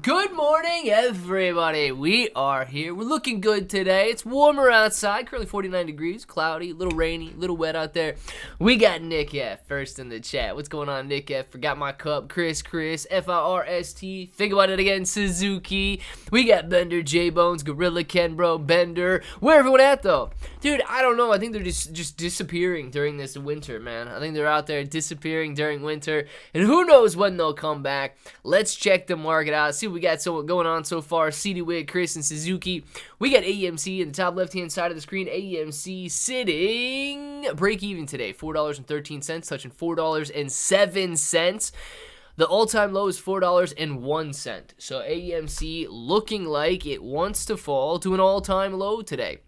Good morning, everybody. We are here. We're looking good today. It's warmer outside, currently 49 degrees, cloudy, a little rainy, a little wet out there. We got Nick F first in the chat. What's going on, Nick F? Forgot my cup. Chris, First. Think about it again, Suzuki. We got Bender, J-Bones, Gorilla, Ken, bro, Bender. Where everyone at, though? Dude, I don't know. I think they're just disappearing during this winter, man. I think they're out there disappearing during winter, and who knows when they'll come back. Let's check the market out. See what we got going on so far. CD Wig, Chris, and Suzuki. We got AMC in the top left-hand side of the screen. AMC sitting break even today. $4.13, touching $4.07. The all-time low is $4.01. So AMC looking like it wants to fall to an all-time low today.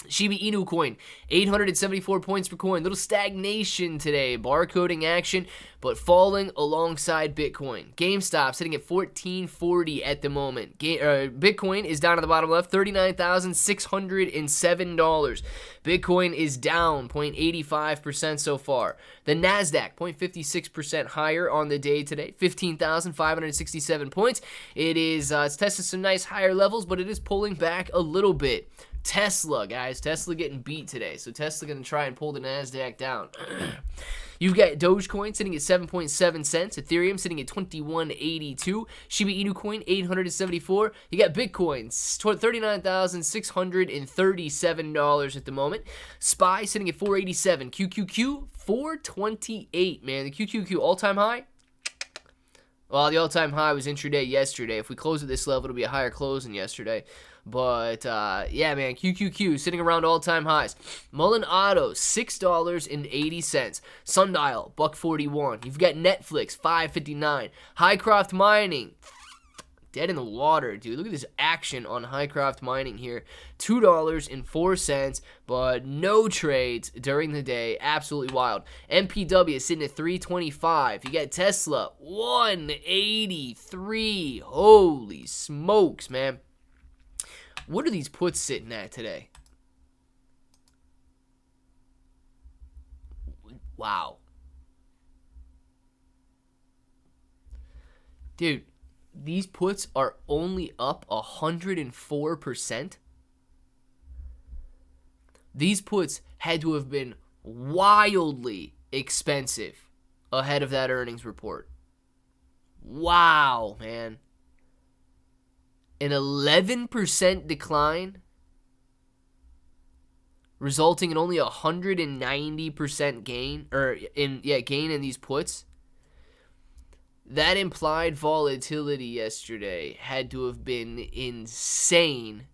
Shiba Inu coin, 874 points per coin. Little stagnation today. Barcoding action, but falling alongside Bitcoin. GameStop sitting at $14.40 at the moment. Bitcoin is down at the bottom left, $39,607. Bitcoin is down 0.85% so far. The Nasdaq, 0.56% higher on the day today, 15,567 points. It's tested some nice higher levels, but it is pulling back a little bit. Tesla, guys. Tesla getting beat today. So Tesla going to try and pull the NASDAQ down. You've got Dogecoin sitting at 7.7 cents. Ethereum sitting at 21.82. Shiba Inu coin, 874. You got Bitcoin, $39,637 at the moment. SPY sitting at 487. QQQ, 428, man. The QQQ all-time high. Well, the all-time high was intraday yesterday. If we close at this level, it'll be a higher close than yesterday. But, yeah, man, QQQ sitting around all-time highs. Mullen Auto, $6.80. Sundial, $1.41. You've got Netflix, $5.59. Highcroft Mining, dead in the water, dude. Look at this action on Highcroft Mining here. $2.04, but no trades during the day. Absolutely wild. MPW is sitting at $3.25. You got Tesla, $1.83. Holy smokes, man. What are these puts sitting at today? Wow. Dude, these puts are only up 104%. These puts had to have been wildly expensive ahead of that earnings report. Wow, man. An 11% decline, resulting in only 190% gain, gain in these puts. That implied volatility yesterday had to have been insane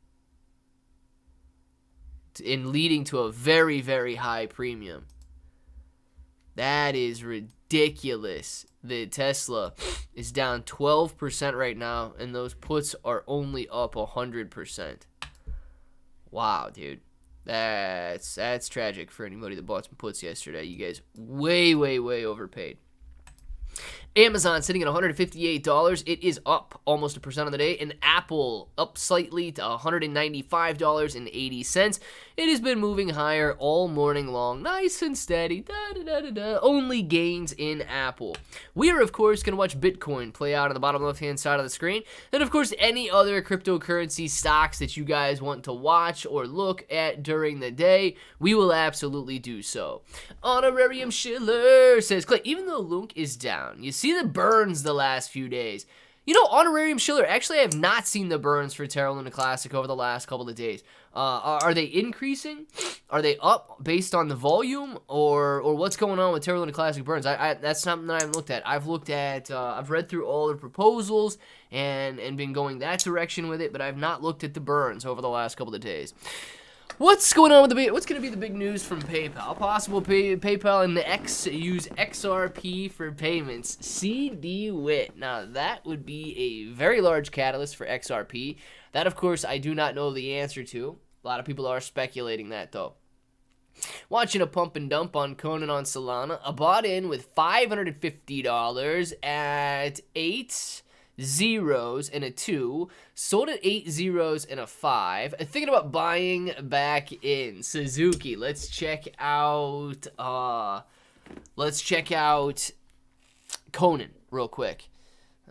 in leading to a very, very high premium. That is ridiculous. The Tesla is down 12% right now, and those puts are only up 100%. Wow, dude. That's tragic for anybody that bought some puts yesterday. You guys way, way, way overpaid. Amazon sitting at $158. It is up almost 1% on the day. And Apple up slightly to $195.80. It has been moving higher all morning long. Nice and steady. Only gains in Apple. We are, of course, going to watch Bitcoin play out on the bottom left-hand side of the screen. And, of course, any other cryptocurrency stocks that you guys want to watch or look at during the day, we will absolutely do so. Honorarium Schiller says, Clay, even though Lunk is down, you see the burns the last few days. You know, Honorarium Schiller, actually I have not seen the burns for Terra Luna Classic over the last couple of days. Are they increasing? Are they up based on the volume? Or what's going on with Terra Luna Classic burns? That's something that I haven't looked at. I've read through all the proposals and been going that direction with it, but I've not looked at the burns over the last couple of days. What's going on with what's going to be the big news from PayPal? Possible PayPal and the use XRP for payments. CD Wit. Now, that would be a very large catalyst for XRP. That, of course, I do not know the answer to. A lot of people are speculating that, though. Watching a pump and dump on Conan on Solana. I bought in with $550 at 8 zeros and a 2, sold at 8 zeros and a 5. Thinking about buying back in Suzuki. Let's check out Conan real quick.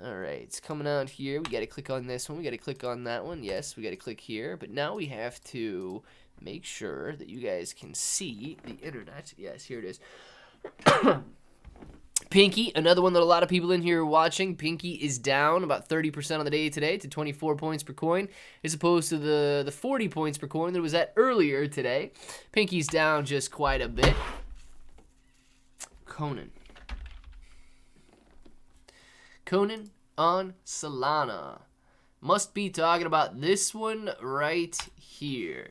All right, it's coming out here. We got to click on this one. We got to click on that one. Yes, we got to click here. But now we have to make sure that you guys can see the internet. Yes, here it is. Pinky, another one that a lot of people in here are watching. Pinky is down about 30% on the day today to 24 points per coin, as opposed to the 40 points per coin that was at earlier today. Pinky's down just quite a bit. Conan on Solana. Must be talking about this one right here.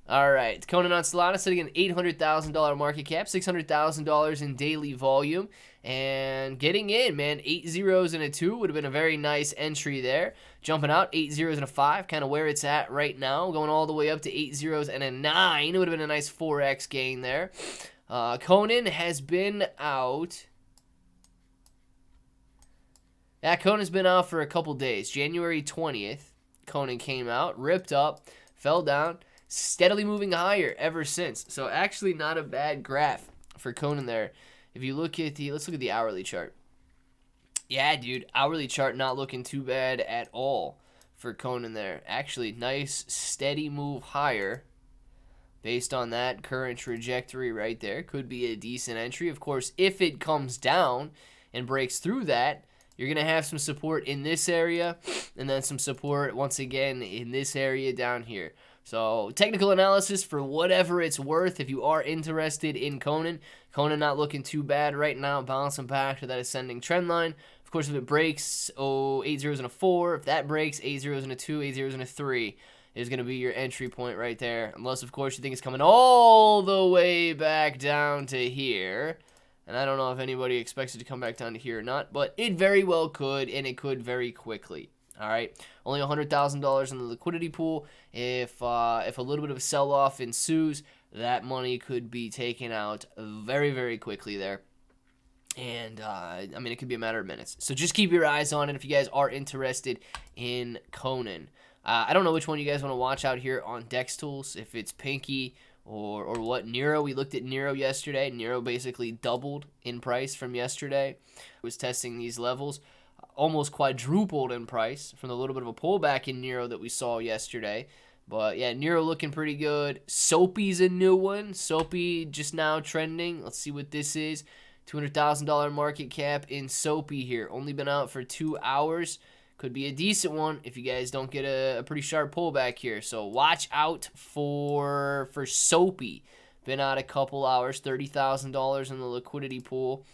All right, Conan on Solana sitting at an $800,000 market cap, $600,000 in daily volume, and getting in, man. 8 zeros and a 2 would have been a very nice entry there. Jumping out, 8 zeros and a 5, kind of where it's at right now. Going all the way up to 8 zeros and a 9. It would have been a nice 4x gain there. Conan has been out. Yeah, Conan's been out for a couple days. January 20th, Conan came out, ripped up, fell down, steadily moving higher ever since. So actually not a bad graph for Conan there. If you look at let's look at the hourly chart. Yeah, dude, hourly chart not looking too bad at all for Conan there. Actually, nice steady move higher based on that current trajectory right there. Could be a decent entry. Of course, if it comes down and breaks through that, you're going to have some support in this area and then some support once again in this area down here. So technical analysis for whatever it's worth if you are interested in Conan. Conan not looking too bad right now, bouncing back to that ascending trend line. Of course, if it breaks, 8 zeros and a 4. If that breaks, 8 zeros and a 2, 8 zeros and a 3 is going to be your entry point right there. Unless, of course, you think it's coming all the way back down to here. And I don't know if anybody expects it to come back down to here or not, but it very well could, and it could very quickly. All right, only $100,000 in the liquidity pool. If a little bit of a sell-off ensues, that money could be taken out very, very quickly there. And, I mean, it could be a matter of minutes. So just keep your eyes on it if you guys are interested in Conan. I don't know which one you guys want to watch out here on Dex Tools, if it's Pinky or what. Nero, we looked at Nero yesterday. Nero basically doubled in price from yesterday. Was testing these levels. Almost quadrupled in price from the little bit of a pullback in Nero that we saw yesterday. But yeah, Nero looking pretty good. Soapy's a new one. Soapy just now trending. Let's see what this is. $200,000 market cap in Soapy here. Only been out for 2 hours. Could be a decent one if you guys don't get a pretty sharp pullback here. So watch out for Soapy. Been out a couple hours. $30,000 in the liquidity pool.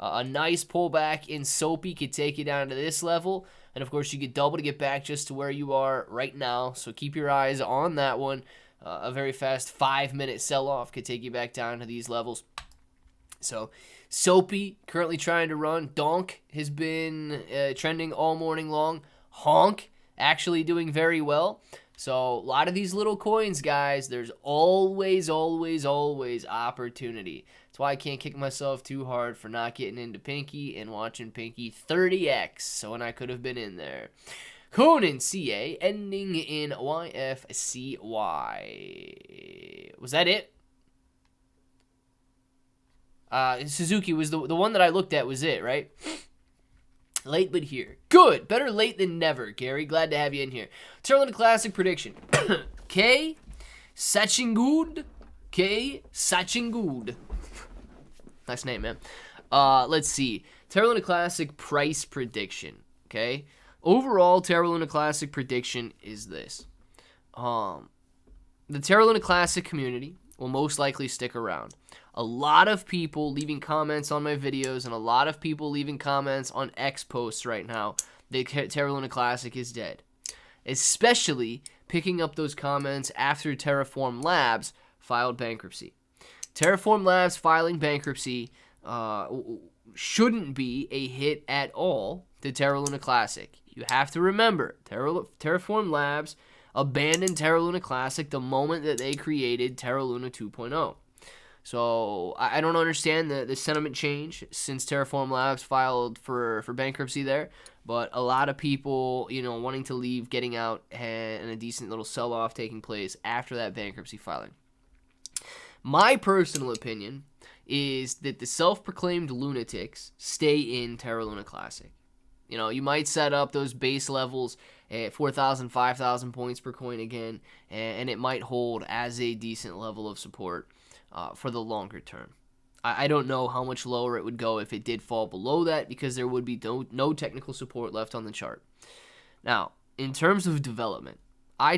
A nice pullback in Soapy could take you down to this level. And, of course, you get double to get back just to where you are right now. So keep your eyes on that one. A very fast 5-minute sell-off could take you back down to these levels. So Soapy currently trying to run. Donk has been trending all morning long. Honk actually doing very well. So a lot of these little coins, guys, there's always, always, always opportunity. That's why I can't kick myself too hard for not getting into Pinky and watching Pinky 30x. So when I could have been in there. Conan CA ending in YFCY. Was that it? Suzuki was the one that I looked at was it, right? Late but here. Good. Better late than never, Gary. Glad to have you in here. Terra Luna Classic prediction. K. Sachingud. K. Sachingud. Nice name, man. Let's see. Terra Luna Classic price prediction. Okay. Overall, Terra Luna Classic prediction is this. The Terra Luna Classic community will most likely stick around. A lot of people leaving comments on my videos and a lot of people leaving comments on X posts right now that Terra Luna Classic is dead. Especially picking up those comments after Terraform Labs filed bankruptcy. Terraform Labs filing bankruptcy shouldn't be a hit at all to Terra Luna Classic. You have to remember, Terraform Labs abandoned Terra Luna Classic the moment that they created Terra Luna 2.0. So I don't understand the sentiment change since Terraform Labs filed for bankruptcy there. But a lot of people, wanting to leave, getting out, and a decent little sell-off taking place after that bankruptcy filing. My personal opinion is that the self-proclaimed lunatics stay in Terra Luna Classic. You know, you might set up those base levels at 4,000, 5,000 points per coin again, and it might hold as a decent level of support for the longer term. I don't know how much lower it would go if it did fall below that, because there would be no technical support left on the chart. Now, in terms of development, I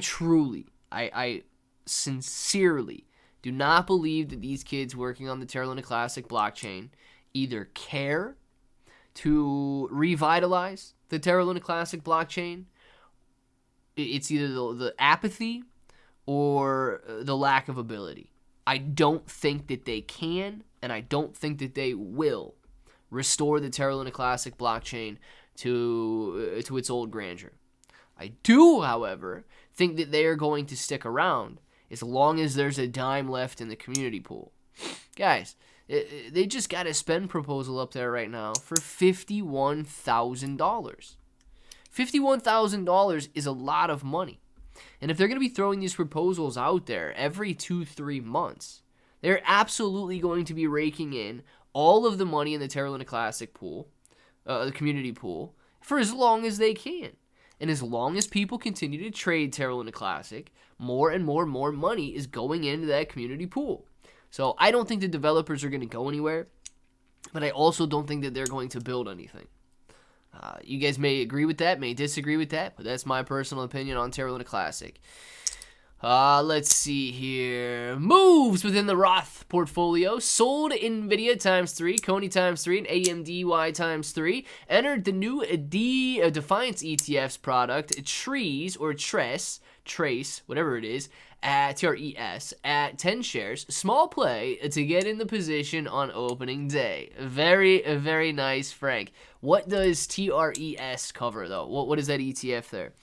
sincerely do not believe that these kids working on the Terra Luna Classic blockchain either care to revitalize the Terra Luna Classic blockchain. It's either the apathy or the lack of ability. I don't think that they can, and I don't think that they will restore the Terra Luna Classic blockchain to its old grandeur. I do, however, think that they are going to stick around as long as there's a dime left in the community pool. Guys, they just got a spend proposal up there right now for $51,000. $51,000 is a lot of money. And if they're going to be throwing these proposals out there every 2-3 months, they're absolutely going to be raking in all of the money in the Terra Luna Classic pool, the community pool, for as long as they can. And as long as people continue to trade Terra Luna Classic, more and more money is going into that community pool. So I don't think the developers are going to go anywhere, but I also don't think that they're going to build anything. You guys may agree with that, may disagree with that, but that's my personal opinion on Terra Luna Classic. Let's see here. Moves within the Roth portfolio. Sold NVIDIA ×3, Coney ×3, and AMDY ×3. Entered the new Defiance ETFs product, Trace, whatever it is, at TRES, at 10 shares. Small play to get in the position on opening day. Very nice, Frank. What does TRES cover, though? What is that ETF there?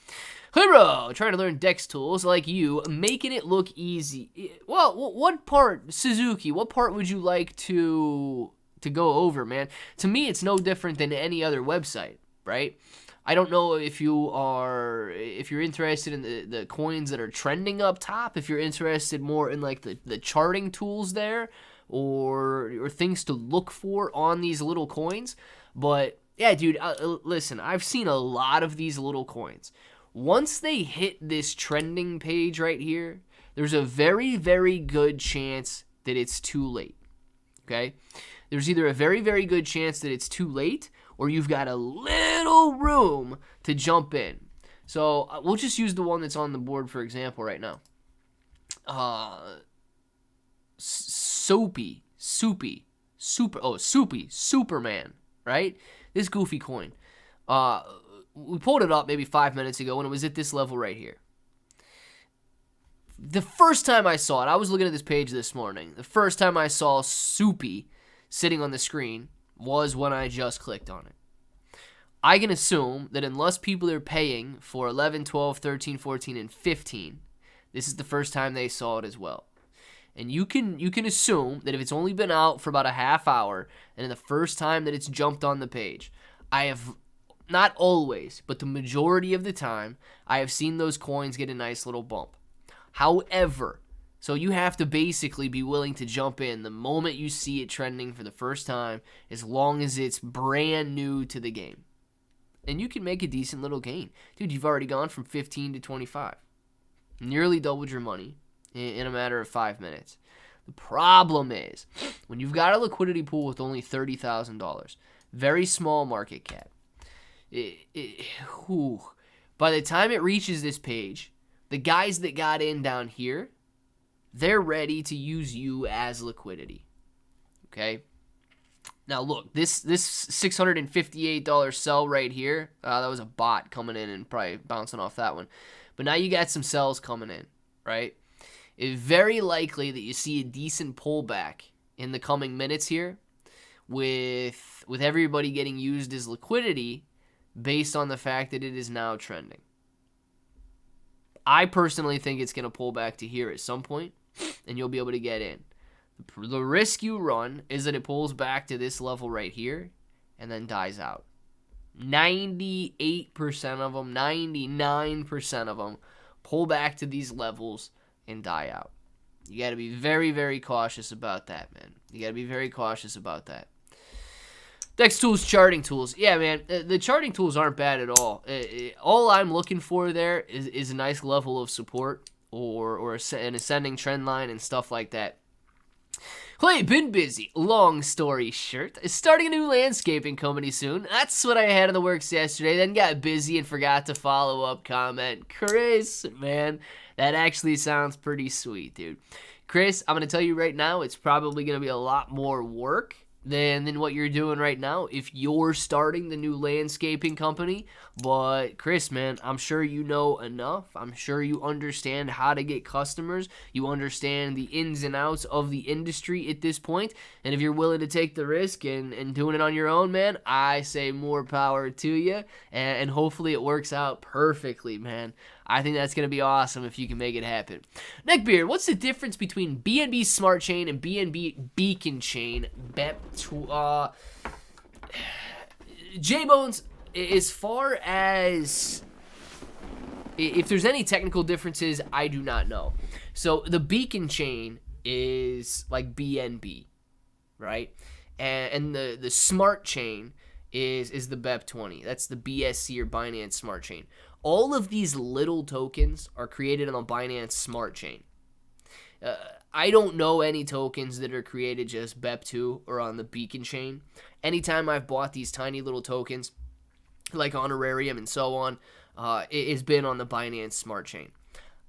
Hey bro, trying to learn DEX tools like you, making it look easy. Well, what part, Suzuki, what part would you like to go over, man? To me, it's no different than any other website, right? I don't know if you're interested in the coins that are trending up top, if you're interested more in like the charting tools there, or things to look for on these little coins. But yeah, dude, listen, I've seen a lot of these little coins. Once they hit this trending page right here, there's a very good chance that it's too late, okay? There's either a very good chance that it's too late, or you've got a little room to jump in. So we'll just use the one that's on the board, for example, right now. Superman, right? This goofy coin. We pulled it up maybe 5 minutes ago, and it was at this level right here. The first time I saw it, I was looking at this page this morning. The first time I saw Soupy sitting on the screen was when I just clicked on it. I can assume that unless people are paying for 11, 12, 13, 14, and 15, this is the first time they saw it as well. And you can assume that if it's only been out for about a half hour, and in the first time that it's jumped on the page, I have, not always, but the majority of the time, I have seen those coins get a nice little bump. However, so you have to basically be willing to jump in the moment you see it trending for the first time, as long as it's brand new to the game. And you can make a decent little gain. Dude, you've already gone from 15 to 25. Nearly doubled your money in a matter of 5 minutes. The problem is, when you've got a liquidity pool with only $30,000, very small market cap, by the time it reaches this page, the guys that got in down here, they're ready to use you as liquidity. Okay? Now look, this $658 sell right here, that was a bot coming in and probably bouncing off that one. But now you got some sells coming in, right? It's very likely that you see a decent pullback in the coming minutes here with everybody getting used as liquidity based on the fact that it is now trending. I personally think it's going to pull back to here at some point, and you'll be able to get in. The risk you run is that it pulls back to this level right here and then dies out. 98% of them, 99% of them pull back to these levels and die out. You got to be very cautious about that, man. You got to be very cautious about that. Dex tools, charting tools. Yeah, man, the charting tools aren't bad at all. All I'm looking for there is a nice level of support or an ascending trend line and stuff like that. Clay, been busy. Long story short, starting a new landscaping company soon. That's what I had in the works yesterday. Then got busy and forgot to follow up comment. Chris, man, that actually sounds pretty sweet, dude. Chris, I'm going to tell you right now, it's probably going to be a lot more work than what you're doing right now if you're starting the new landscaping company. But Chris, man, I'm sure you know enough. I'm sure you understand how to get customers. You understand the ins and outs of the industry at this point. And if you're willing to take the risk and doing it on your own, man, I say more power to you. And hopefully it works out perfectly, man. I think that's going to be awesome if you can make it happen. Neckbeard, what's the difference between BNB Smart Chain and BNB Beacon Chain? J-Bones, as far as if there's any technical differences, I do not know. So the Beacon Chain is like BNB, right? And the Smart Chain is the BEP20. That's the BSC or Binance Smart Chain. All of these little tokens are created on the Binance Smart Chain. I don't know any tokens that are created just BEP2 or on the Beacon Chain. Anytime I've bought these tiny little tokens, like Honorarium and so on, it has been on the Binance Smart Chain.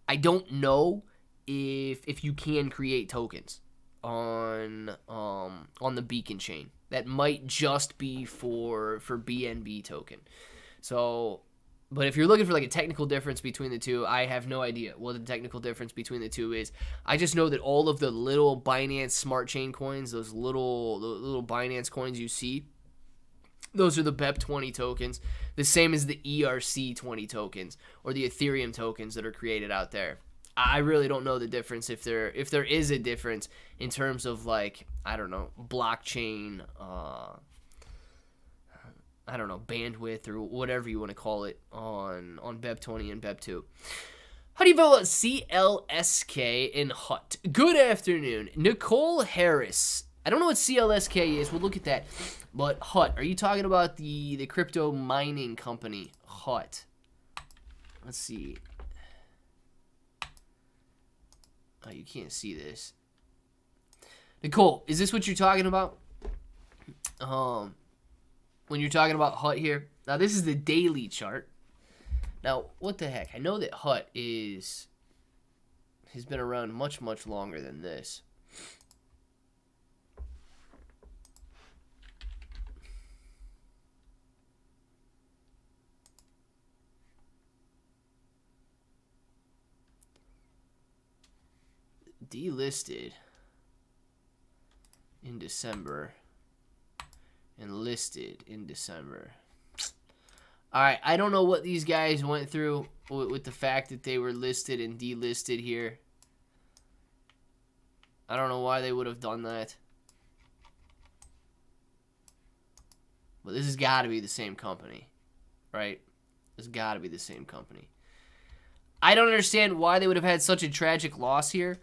I don't know if you can create tokens on the Beacon Chain. That might just be for BNB token. So, but if you're looking for like a technical difference between the two, I have no idea what the technical difference between the two is. I just know that all of the little Binance Smart Chain coins, those little Binance coins you see, those are the BEP20 tokens, the same as the ERC20 tokens or the Ethereum tokens that are created out there. I really don't know the difference if there is a difference in terms of like, I don't know, blockchain, I don't know, bandwidth or whatever you want to call it on BEP20 and BEP2. How do you feel about CLSK in HUT? Good afternoon. Nicole Harris. I don't know what CLSK is. We'll look at that. But HUT, are you talking about the crypto mining company, HUT? Let's see. Oh, you can't see this. Nicole, is this what you're talking about? When you're talking about HUT here. Now, this is the daily chart. Now, what the heck? I know that HUT has been around much, much longer than this. Delisted in December and listed in December. All right, I don't know what these guys went through with the fact that they were listed and delisted here. I don't know why they would have done that. But this has got to be the same company, right? This has got to be the same company. I don't understand why they would have had such a tragic loss here.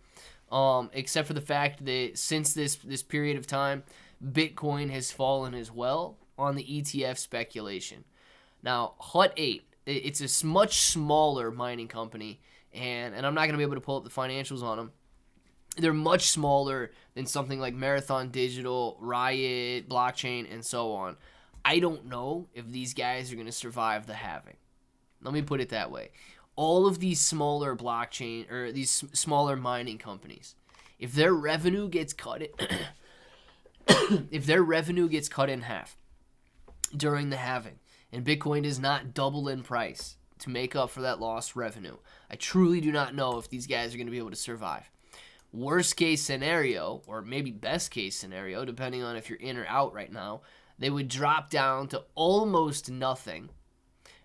Except for the fact that since this period of time, Bitcoin has fallen as well on the ETF speculation. Now, HUT8, it's a much smaller mining company, and I'm not going to be able to pull up the financials on them. They're much smaller than something like Marathon Digital, Riot, Blockchain, and so on. I don't know if these guys are going to survive the halving. Let me put it that way. All of these smaller blockchain or these smaller mining companies, if their revenue gets cut in half during the halving and Bitcoin does not double in price to make up for that lost revenue, I truly do not know if these guys are going to be able to survive. Worst case scenario, or maybe best case scenario, depending on if you're in or out right now, they would drop down to almost nothing.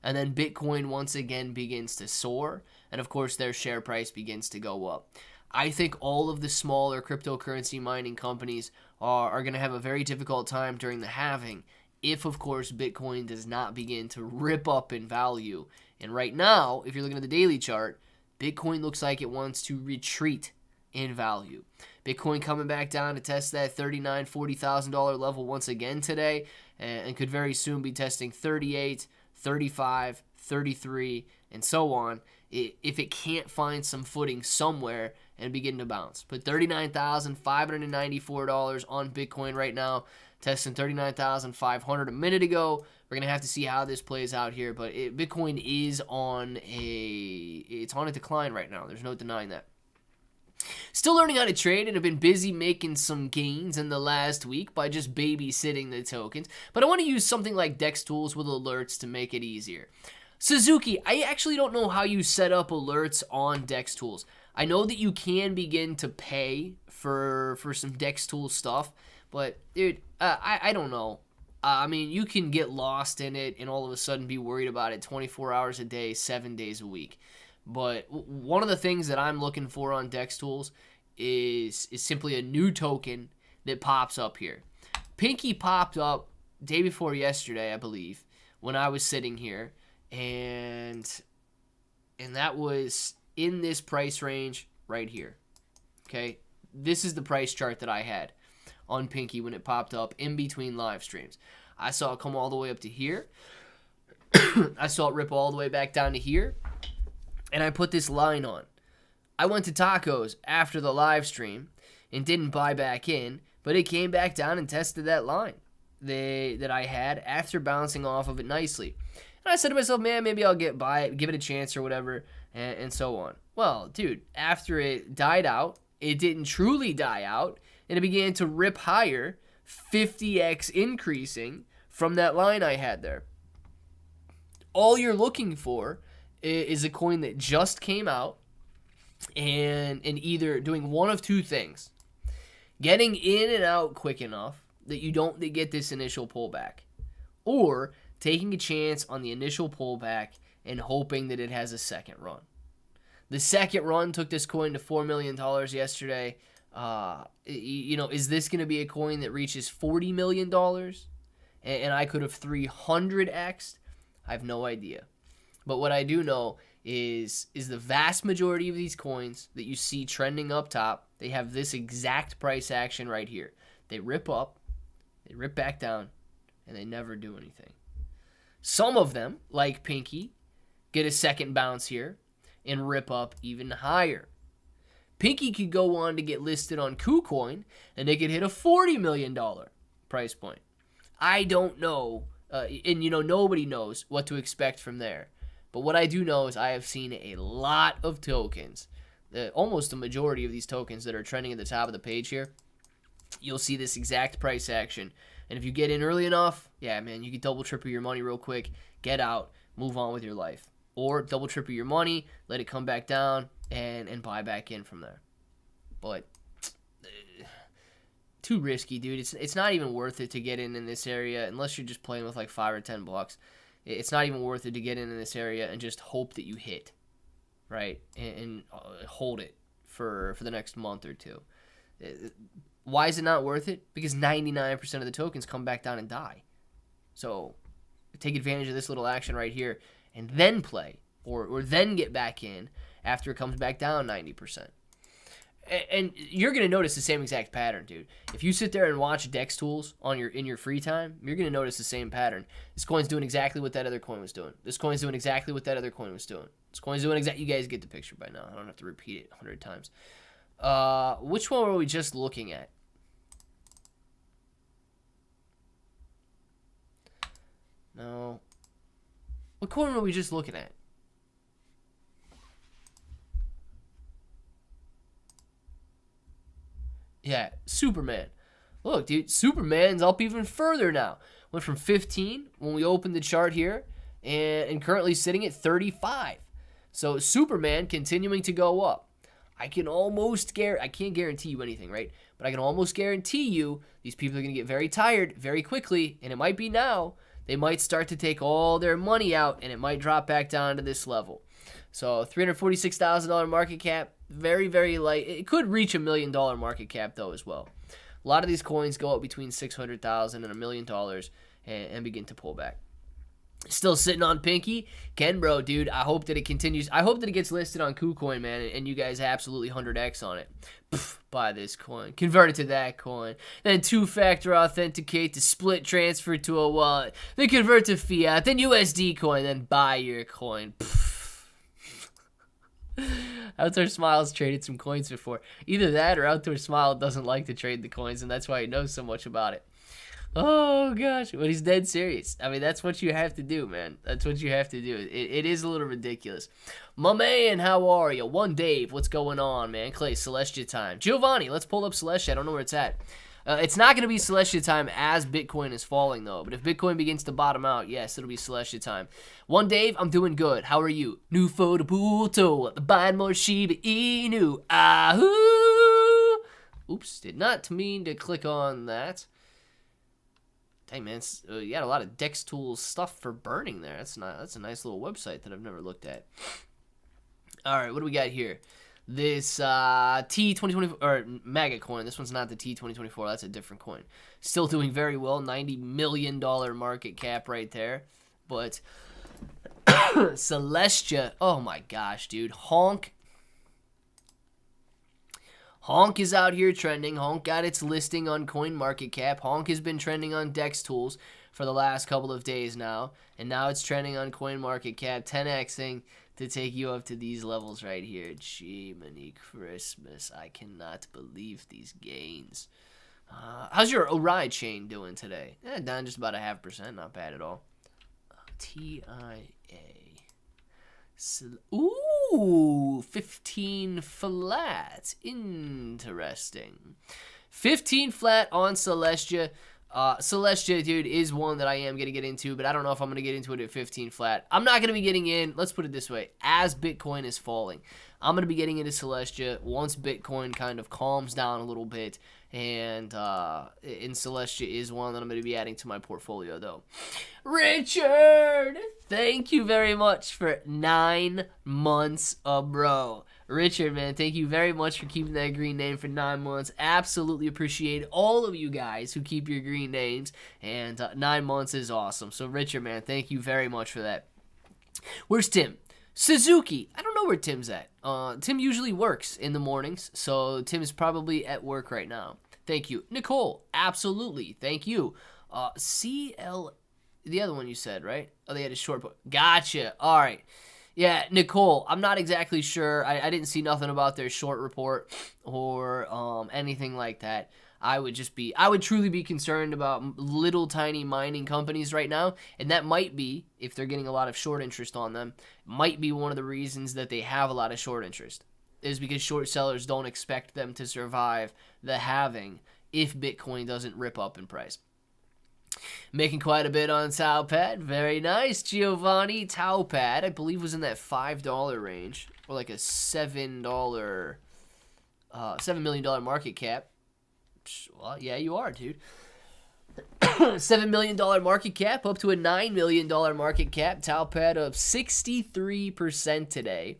And then Bitcoin once again begins to soar. And of course, their share price begins to go up. I think all of the smaller cryptocurrency mining companies are going to have a very difficult time during the halving if, of course, Bitcoin does not begin to rip up in value. And right now, if you're looking at the daily chart, Bitcoin looks like it wants to retreat in value. Bitcoin coming back down to test that $39,000, $40,000 level once again today, and could very soon be testing 38, 35, 33, and so on, if it can't find some footing somewhere and begin to bounce. But $39,594 on Bitcoin right now, testing 39,500 a minute ago. We're going to have to see how this plays out here, but Bitcoin is on a decline right now. There's no denying that. Still learning how to trade, and have been busy making some gains in the last week by just babysitting the tokens. But I want to use something like DEX tools with alerts to make it easier. Suzuki, I actually don't know how you set up alerts on DEX tools. I know that you can begin to pay for some DEX tool stuff, but dude, I don't know. I mean, you can get lost in it and all of a sudden be worried about it 24 hours a day, 7 days a week. But one of the things that I'm looking for on DEX tools is simply a new token that pops up here. Pinky popped up day before yesterday, I believe, when I was sitting here, and that was in this price range right here. Okay, this is the price chart that I had on Pinky when it popped up in between live streams. I saw it come all the way up to here. I saw it rip all the way back down to here. And I put this line on. I went to tacos after the live stream and didn't buy back in, but it came back down and tested that line that I had after bouncing off of it nicely. And I said to myself, man, maybe I'll give it a chance or whatever, and so on. Well, dude, after it died out, it didn't truly die out, and it began to rip higher, 50x increasing from that line I had there. All you're looking for is a coin that just came out and either doing one of two things: getting in and out quick enough that you don't get this initial pullback, or taking a chance on the initial pullback and hoping that it has a second run. The second run took this coin to $4 million yesterday. Is this going to be a coin that reaches $40 million and I could have 300x'd? I have no idea. But what I do know is the vast majority of these coins that you see trending up top, they have this exact price action right here. They rip up, they rip back down, and they never do anything. Some of them, like Pinky, get a second bounce here and rip up even higher. Pinky could go on to get listed on KuCoin, and they could hit a $40 million price point. I don't know, and nobody knows what to expect from there. But what I do know is I have seen a lot of tokens, almost the majority of these tokens that are trending at the top of the page here. You'll see this exact price action. And if you get in early enough, yeah, man, you can double, triple your money real quick, get out, move on with your life. Or double, triple your money, let it come back down, and buy back in from there. But too risky, dude. It's not even worth it to get in this area unless you're just playing with like $5 or $10. It's not even worth it to get in this area and just hope that you hit, right? And hold it for the next month or two. Why is it not worth it? Because 99% of the tokens come back down and die. So take advantage of this little action right here and then play, or then get back in after it comes back down 90%. And you're going to notice the same exact pattern, dude. If you sit there and watch DEX tools in your free time, you're going to notice the same pattern. This coin's doing exactly what that other coin was doing. This coin's doing exactly what that other coin was doing. This coin's doing exactly... You guys get the picture by now. I don't have to repeat it 100 times. Which one were we just looking at? No. What coin were we just looking at? Yeah, Superman. Look, dude, Superman's up even further now. Went from 15 when we opened the chart here, and currently sitting at 35. So Superman continuing to go up. I can't guarantee you anything, right? But I can almost guarantee you these people are going to get very tired very quickly, and it might be now. They might start to take all their money out, and it might drop back down to this level. So $346,000 market cap, very, very light. It could reach $1 million market cap, though, as well. A lot of these coins go up between $600,000 and $1 million and begin to pull back. Still sitting on Pinky. Ken, bro, dude, I hope that it continues. I hope that it gets listed on KuCoin, man, and you guys absolutely 100x on it. Pff, buy this coin. Convert it to that coin. Then two-factor authenticate to split transfer to a wallet. Then convert to fiat. Then USD coin. Then buy your coin. Pff. Outdoor Smile's traded some coins before. Either that or Outdoor Smile doesn't like to trade the coins, and that's why he knows so much about it. Oh, gosh. But he's dead serious. I mean, that's what you have to do, man. That's what you have to do. It is a little ridiculous. My man, how are you? One Dave, what's going on, man? Clay, Celestia time. Giovanni, let's pull up Celestia. I don't know where it's at. It's not going to be Celestia time as Bitcoin is falling, though. But if Bitcoin begins to bottom out, yes, it'll be Celestia time. One Dave, I'm doing good. How are you? New photo puto. Buying more Shiba Inu. Ahoo! Oops, did not mean to click on that. Dang, man, you got a lot of Dex Tools stuff for burning there. That's a nice little website that I've never looked at. All right, what do we got here? This T2024 or Mega coin. This one's not the T2024. That's a different coin. Still doing very well. $90 million market cap right there. But Celestia, oh my gosh, dude, Honk is out here trending. Honk got its listing on CoinMarketCap. Honk has been trending on Dex Tools for the last couple of days now. And now it's trending on CoinMarketCap, 10xing to take you up to these levels right here. Jiminy Christmas. I cannot believe these gains. How's your Orion chain doing today? Down just about 0.5%. Not bad at all. TIA. Ooh, 15 flat. Interesting. 15 flat on Celestia. Celestia, dude, is one that I am going to get into, but I don't know if I'm going to get into it at 15 flat. I'm not going to be getting in, let's put it this way, as Bitcoin is falling. I'm going to be getting into Celestia once Bitcoin kind of calms down a little bit, and Celestia is one that I'm going to be adding to my portfolio, though. Richard, thank you very much for 9 months, bro. Richard, man, thank you very much for keeping that green name for 9 months. Absolutely appreciate all of you guys who keep your green names, and 9 months is awesome. So, Richard, man, thank you very much for that. Where's Tim? Suzuki. I don't know where Tim's at. Tim usually works in the mornings, so Tim is probably at work right now. Thank you. Nicole, absolutely. Thank you. CL, the other one you said, right? Oh, they had a short book. Gotcha. All right. Yeah, Nicole, I'm not exactly sure. I didn't see nothing about their short report or anything like that. I would truly be concerned about little tiny mining companies right now, and that might be, if they're getting a lot of short interest on them, might be one of the reasons that they have a lot of short interest, is because short sellers don't expect them to survive the halving if Bitcoin doesn't rip up in price. Making quite a bit on Taupad. Very nice, Giovanni. Taupad, I believe, was in that $5 range, or like a $7 $7 million market cap. Well, yeah, you are, dude. $7 million market cap up to a $9 million market cap. Taupad up 63% today.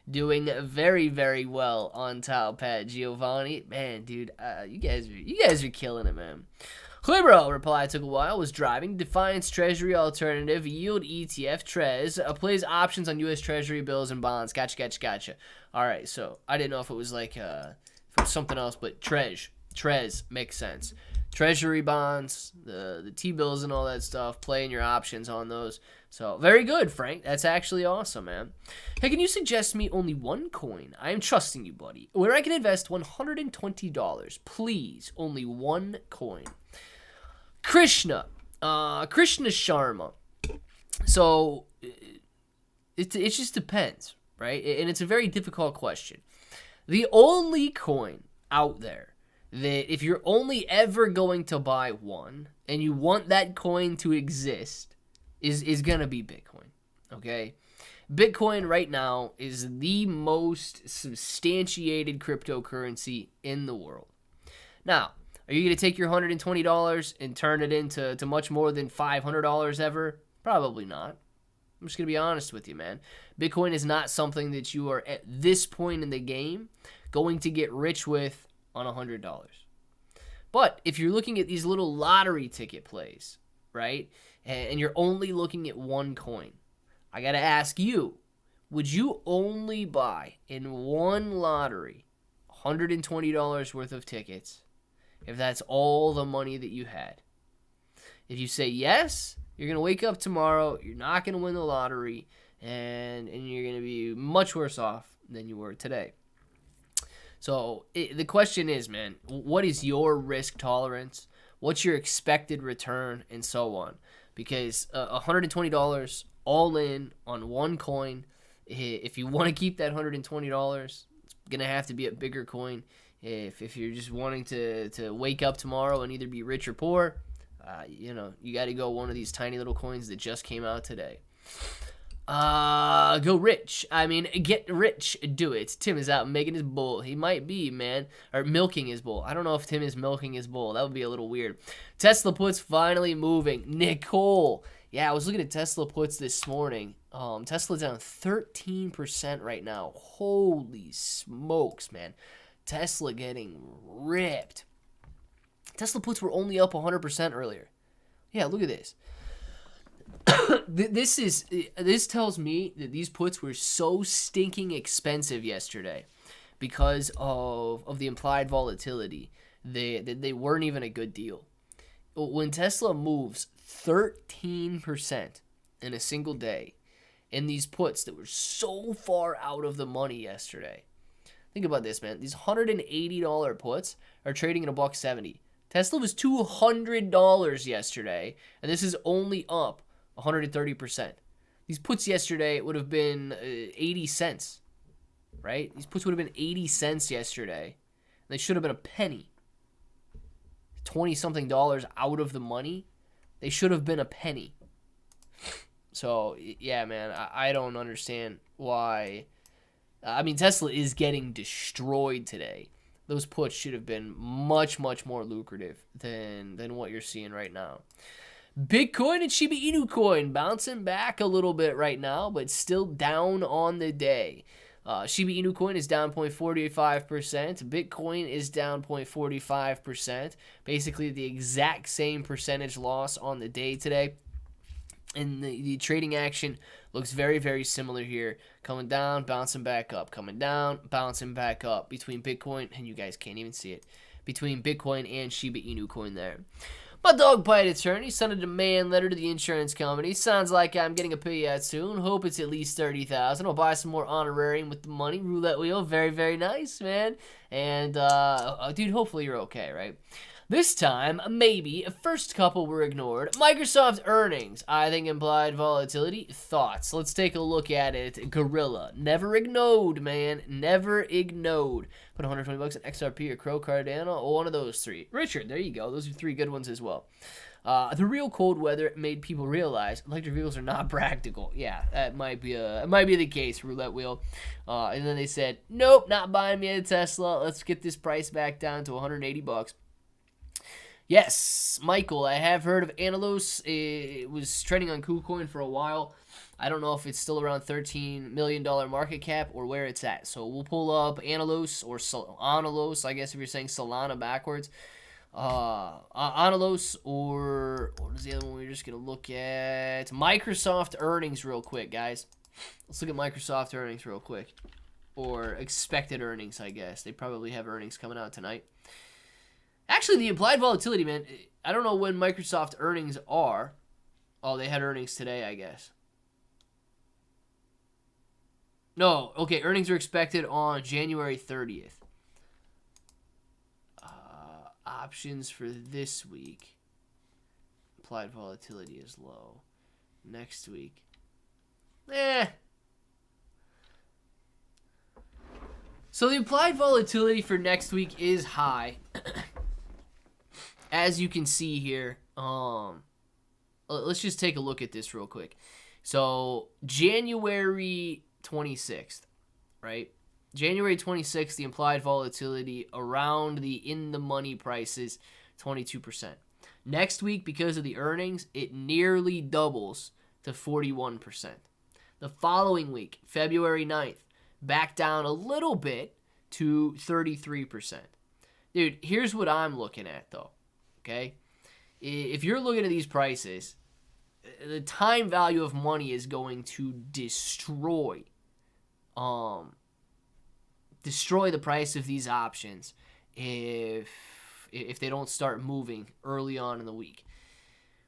Doing very, very well on Taupad, Giovanni. Man, dude, you guys are killing it, man. Clibro, reply took a while, was driving. Defiance Treasury Alternative, Yield ETF, Trez, plays options on U.S. Treasury bills and bonds. Gotcha. All right, so I didn't know if it was like something else, but Trez makes sense. Treasury bonds, the T-bills and all that stuff, playing your options on those. So, very good, Frank. That's actually awesome, man. Hey, can you suggest me only one coin? I am trusting you, buddy. Where I can invest $120. Please, only one coin. Krishna Sharma. So, it just depends, right? And it's a very difficult question. The only coin out there that if you're only ever going to buy one and you want that coin to exist is going to be Bitcoin, okay? Bitcoin right now is the most substantiated cryptocurrency in the world. Now, are you going to take your $120 and turn it into much more than $500 ever? Probably not. I'm just going to be honest with you, man. Bitcoin is not something that you are, at this point in the game, going to get rich with on $100. But if you're looking at these little lottery ticket plays, right, and you're only looking at one coin, I got to ask you, would you only buy in one lottery $120 worth of tickets if that's all the money that you had? If you say yes, you're going to wake up tomorrow, you're not going to win the lottery, and you're going to be much worse off than you were today. So the question is, man, what is your risk tolerance? What's your expected return, and so on? Because $120 all in on one coin, if you want to keep that $120, it's going to have to be a bigger coin. If you're just wanting to wake up tomorrow and either be rich or poor, you got to go one of these tiny little coins that just came out today. Go rich. I mean, get rich. Do it. Tim is out making his bull. He might be, man. Or milking his bull. I don't know if Tim is milking his bull. That would be a little weird. Tesla puts finally moving. Nicole. Yeah, I was looking at Tesla puts this morning. Tesla down 13% right now. Holy smokes, man. Tesla getting ripped. Tesla puts were only up 100% earlier. Yeah, look at this. This tells me that these puts were so stinking expensive yesterday because of the implied volatility. They weren't even a good deal. When Tesla moves 13% in a single day, in these puts that were so far out of the money yesterday. Think about this, man. These $180 puts are trading at $1.70. Tesla was $200 yesterday, and this is only up 130%. These puts yesterday would have been 80 cents, right? These puts would have been 80 cents yesterday. They should have been a penny. 20-something dollars out of the money. They should have been a penny. So, yeah, man, I don't understand why. I mean, Tesla is getting destroyed today. Those puts should have been much, much more lucrative than what you're seeing right now. Bitcoin and Shiba Inu coin bouncing back a little bit right now, but still down on the day. Shiba Inu coin is down 0.45%. Bitcoin is down 0.45%. Basically the exact same percentage loss on the day today. And the trading action looks very, very similar here. Coming down, bouncing back up. Coming down, bouncing back up. Between Bitcoin, and you guys can't even see it, between Bitcoin and Shiba Inu coin there. My dog bite attorney sent a demand letter to the insurance company. Sounds like I'm getting a payout soon. Hope it's at least $30,000. I'll buy some more honorarium with the money. Roulette wheel. Very, very nice, man. And, dude, hopefully you're okay, right? This time, maybe, first couple were ignored. Microsoft earnings, I think implied volatility. Thoughts? Let's take a look at it. Gorilla. Never ignored, man. Never ignored. Put $120 in XRP or Crow Cardano, or one of those three. Richard, there you go. Those are three good ones as well. The real cold weather made people realize electric vehicles are not practical. Yeah, that might be the case, roulette wheel. And then they said, nope, not buying me a Tesla. Let's get this price back down to $180. Yes, Michael, I have heard of Analos. It was trending on KuCoin for a while. I don't know if it's still around $13 million market cap or where it's at. So we'll pull up Analos or Analos, I guess if you're saying Solana backwards. Analos or what is the other one we're just going to look at? Microsoft earnings real quick, guys. Let's look at Microsoft earnings real quick. Or expected earnings, I guess. They probably have earnings coming out tonight. Actually, the implied volatility, man, I don't know when Microsoft earnings are. Oh, they had earnings today, I guess. No, okay, earnings are expected on January 30th. Options for this week. Implied volatility is low. Next week. So the implied volatility for next week is high. As you can see here, let's just take a look at this real quick. So January 26th, right? January 26th, the implied volatility around the in-the-money prices, 22%. Next week, because of the earnings, it nearly doubles to 41%. The following week, February 9th, back down a little bit to 33%. Dude, here's what I'm looking at, though. Okay, if you're looking at these prices, the time value of money is going to destroy the price of these options if they don't start moving early on in the week.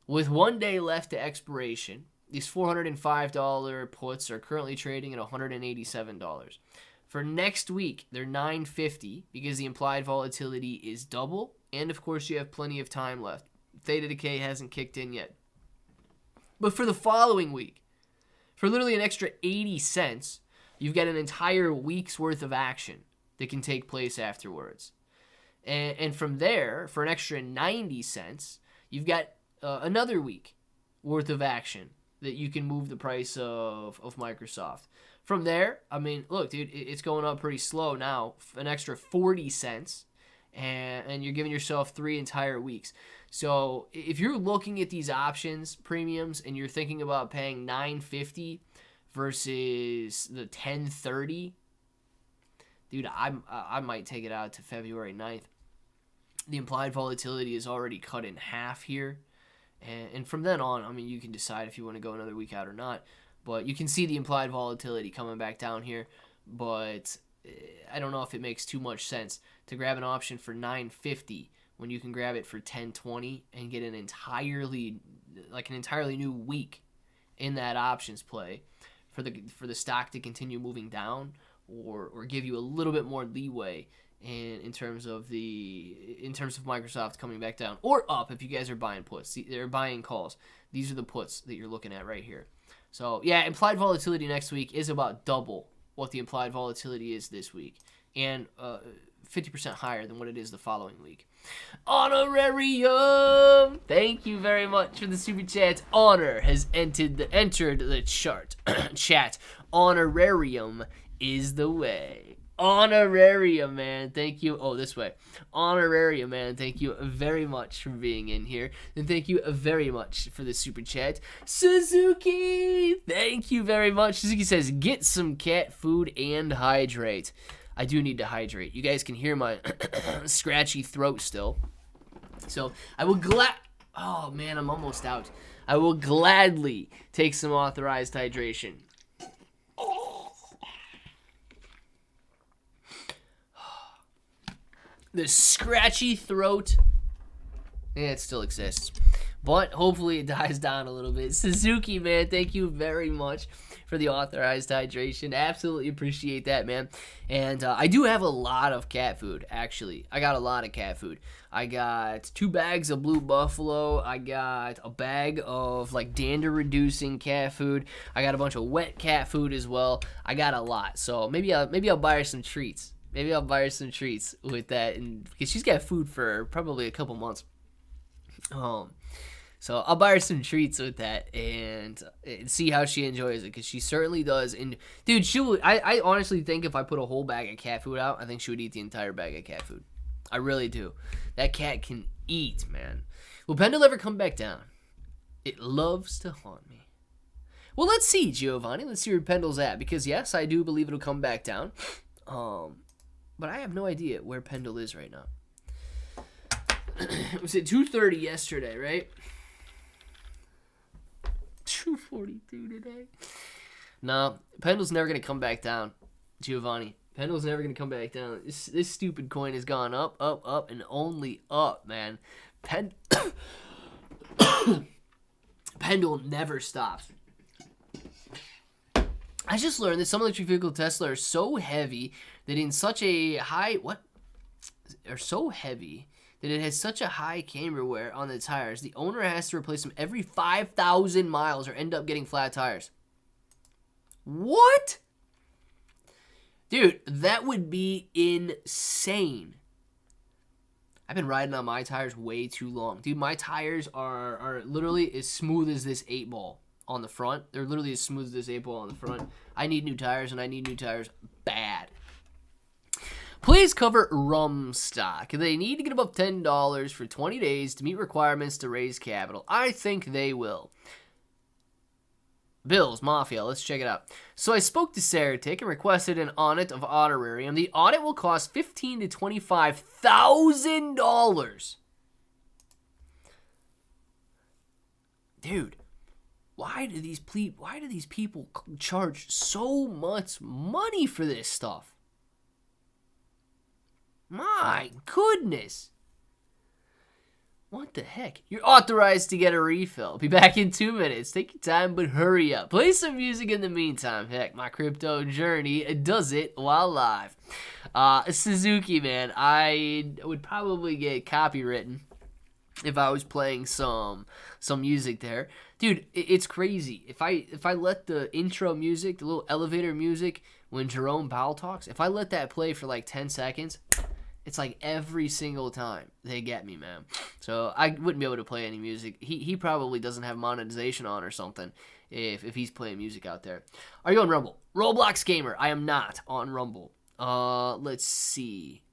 With 1 day left to expiration, these $405 puts are currently trading at $187. For next week, they're $950 because the implied volatility is double, and of course you have plenty of time left. Theta decay hasn't kicked in yet. But for the following week, for literally an extra 80 cents, you've got an entire week's worth of action that can take place afterwards. And from there, for an extra 90 cents, you've got another week worth of action that you can move the price of Microsoft. From there, I mean, look, dude, it's going up pretty slow now. An extra 40 cents, and you're giving yourself 3 entire weeks. So if you're looking at these options premiums and you're thinking about paying $9.50 versus the $10.30, dude, I might take it out to February 9th. The implied volatility is already cut in half here. And from then on, I mean, you can decide if you want to go another week out or not. But you can see the implied volatility coming back down here. But I don't know if it makes too much sense to grab an option for $9.50 when you can grab it for $10.20 and get an entirely new week in that options play for the stock to continue moving down or give you a little bit more leeway in terms of Microsoft coming back down or up if you guys are buying puts. They're buying calls. These are the puts that you're looking at right here. So yeah, implied volatility next week is about double what the implied volatility is this week, and 50% higher than what it is the following week. Honorarium! Thank you very much for the super chat. Honor has entered the chart. Chat. Honorarium is the way. Honorarium, man. Thank you. Oh, this way. Honorarium, man. Thank you very much for being in here. And thank you very much for the super chat. Suzuki! Thank you very much. Suzuki says, get some cat food and hydrate. I do need to hydrate. You guys can hear my scratchy throat still. So I will oh, man, I'm almost out. I will gladly take some authorized hydration. The scratchy throat, yeah, it still exists, but hopefully it dies down a little bit. Suzuki, man, thank you very much for the authorized hydration. Absolutely appreciate that, man. And I do have a lot of cat food, actually. I got a lot of cat food. I got 2 bags of Blue Buffalo. I got a bag of like dander-reducing cat food. I got a bunch of wet cat food as well. I got a lot, so maybe I'll buy her some treats. Maybe I'll buy her some treats with that, and because she's got food for probably a couple months. So I'll buy her some treats with that and see how she enjoys it, because she certainly does. And dude, I honestly think if I put a whole bag of cat food out, I think she would eat the entire bag of cat food. I really do. That cat can eat, man. Will Pendle ever come back down? It loves to haunt me. Well, let's see, Giovanni. Let's see where Pendle's at, because yes, I do believe it'll come back down. But I have no idea where Pendle is right now. It was at 2:30 yesterday, right? 2:42 today. No, Pendle's never going to come back down, Giovanni. Pendle's never going to come back down. This stupid coin has gone up, up, up, and only up, man. Pendle never stops. I just learned that some electric vehicle Tesla are so heavy that in such a high, so heavy that it has such a high camber wear on the tires, the owner has to replace them every 5,000 miles or end up getting flat tires. What? Dude, that would be insane. I've been riding on my tires way too long. Dude, my tires are literally as smooth as this 8-ball. On the front. They're literally as smooth as this 8-ball on the front. I need new tires, and I need new tires bad. Please cover rum stock. They need to get above $10 for 20 days to meet requirements to raise capital. I think they will. Bills, Mafia, let's check it out. So I spoke to Saratic and requested an audit of Honorarium. The audit will cost $15,000 to $25,000. Dude. Why do these people charge so much money for this stuff? My goodness. What the heck? You're authorized to get a refill. Be back in 2 minutes. Take your time, but hurry up. Play some music in the meantime. Heck, my crypto journey does it while live. Suzuki, man, I would probably get copywritten if I was playing some music there. Dude, it's crazy. If I let the intro music, the little elevator music when Jerome Powell talks, if I let that play for like 10 seconds, it's like every single time they get me, man. So I wouldn't be able to play any music. He probably doesn't have monetization on or something if he's playing music out there. Are you on Rumble? Roblox Gamer. I am not on Rumble. Let's see.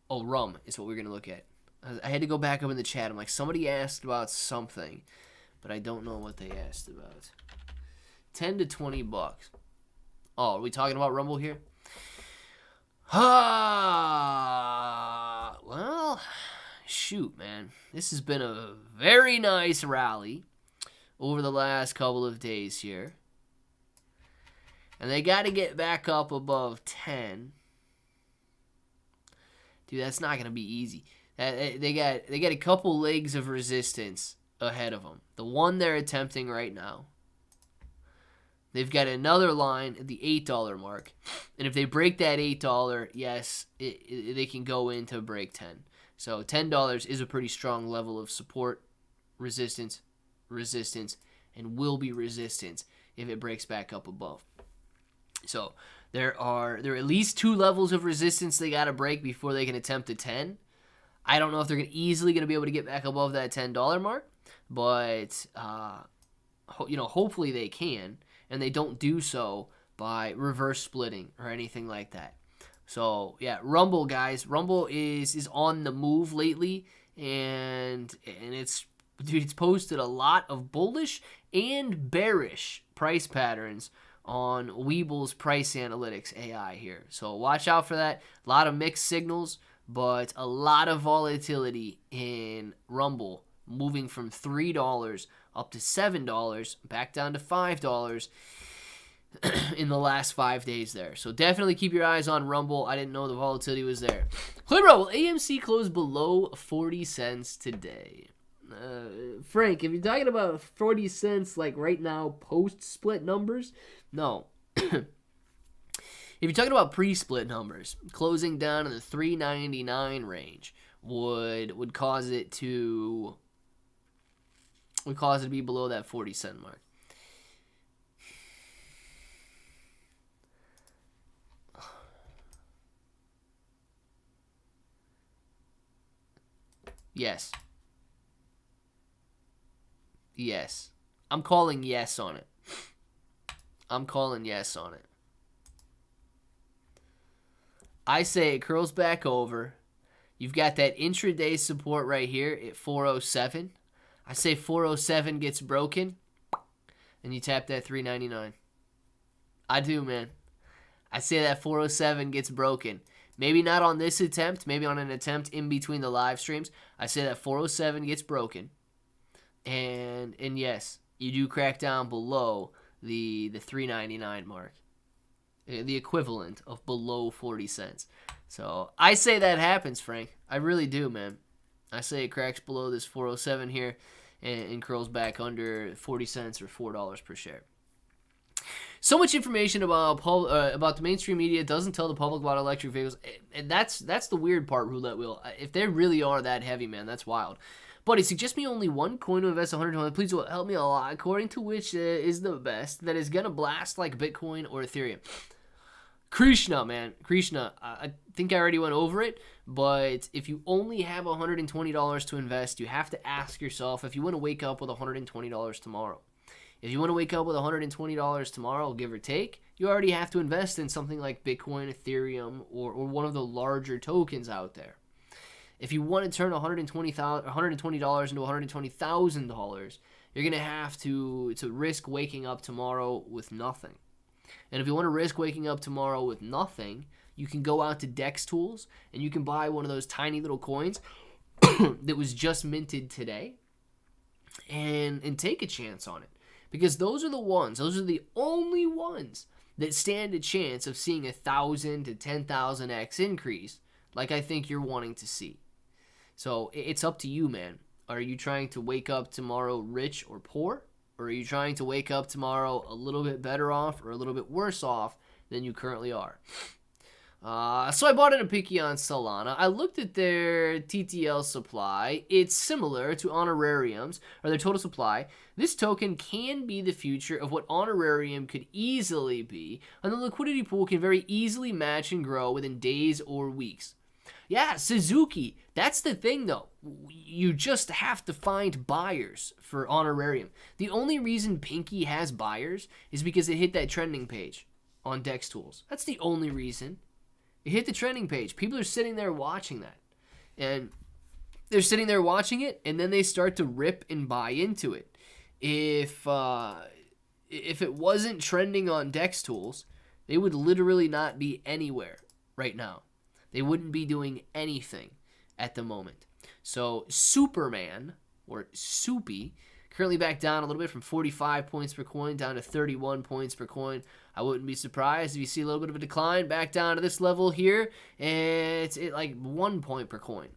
Oh, Rum is what we're going to look at. I had to go back up in the chat. I'm like, somebody asked about something, but I don't know what they asked about. 10 to 20 bucks. Oh, are we talking about Rumble here? Well, shoot, man. This has been a very nice rally over the last couple of days here. And they got to get back up above 10. Dude, that's not going to be easy. They got a couple legs of resistance ahead of them. The one they're attempting right now. They've got another line at the $8 mark. And if they break that $8, yes, they can go in to break 10. So $10 is a pretty strong level of support, resistance, and will be resistance if it breaks back up above. So there are at least 2 levels of resistance they got to break before they can attempt a 10. I don't know if they're easily going to be able to get back above that $10 mark, but hopefully they can. And they don't do so by reverse splitting or anything like that. So yeah, Rumble, guys. Rumble is on the move lately, and it's posted a lot of bullish and bearish price patterns on Weeble's price analytics AI here. So watch out for that. A lot of mixed signals, but a lot of volatility in Rumble, moving from $3 up to $7, back down to $5 in the last 5 days there. So definitely keep your eyes on Rumble. I didn't know the volatility was there. Bro, will AMC close below 40 cents today? Frank, if you're talking about 40 cents like right now, post-split numbers, no. If you're talking about pre-split numbers, closing down in the $3.99 range would cause it to be below that 40-cent mark. Yes. Yes. I'm calling yes on it. I say it curls back over. You've got that intraday support right here at 407. I say 407 gets broken, and you tap that 399. I do, man. I say that 407 gets broken. Maybe not on this attempt, maybe on an attempt in between the live streams. I say that 407 gets broken. And yes, you do crack down below the 399 mark. The equivalent of below 40 cents. So I say that happens, Frank. I really do, man. I say it cracks below this 407 here and curls back under 40 cents or $4 per share. So much information about the mainstream media doesn't tell the public about electric vehicles, and that's the weird part, Roulette Wheel. If they really are that heavy, man, that's wild. But it suggests me only one coin to invest 120. Please help me a lot. According to which is the best that is gonna blast like Bitcoin or Ethereum. Krishna, man. Krishna, I think I already went over it, but if you only have $120 to invest, you have to ask yourself if you want to wake up with $120 tomorrow. If you want to wake up with $120 tomorrow, give or take, you already have to invest in something like Bitcoin, Ethereum, or one of the larger tokens out there. If you want to turn $120 into $120,000, you're going to have to risk waking up tomorrow with nothing. And if you want to risk waking up tomorrow with nothing, you can go out to Dex Tools and you can buy one of those tiny little coins that was just minted today. and take a chance on it, because those are the only ones that stand a chance of seeing 1,000 to 10,000x increase, like I think you're wanting to see. So it's up to you, man. Are you trying to wake up tomorrow rich or poor? Or are you trying to wake up tomorrow a little bit better off or a little bit worse off than you currently are? So I bought in a picky on Solana. I looked at their TTL supply. It's similar to honorariums, or their total supply. This token can be the future of what honorarium could easily be, and the liquidity pool can very easily match and grow within days or weeks. Yeah, Suzuki. That's the thing, though. You just have to find buyers for honorarium. The only reason Pinky has buyers is because it hit that trending page on Dex Tools. That's the only reason. It hit the trending page. People are sitting there watching that. And they're sitting there watching it, and then they start to rip and buy into it. If it wasn't trending on Dex Tools, they would literally not be anywhere right now. They wouldn't be doing anything at the moment. So Superman, or Soupy, currently back down a little bit from 45 points per coin down to 31 points per coin. I wouldn't be surprised if you see a little bit of a decline back down to this level here. And it's like 1 point per coin.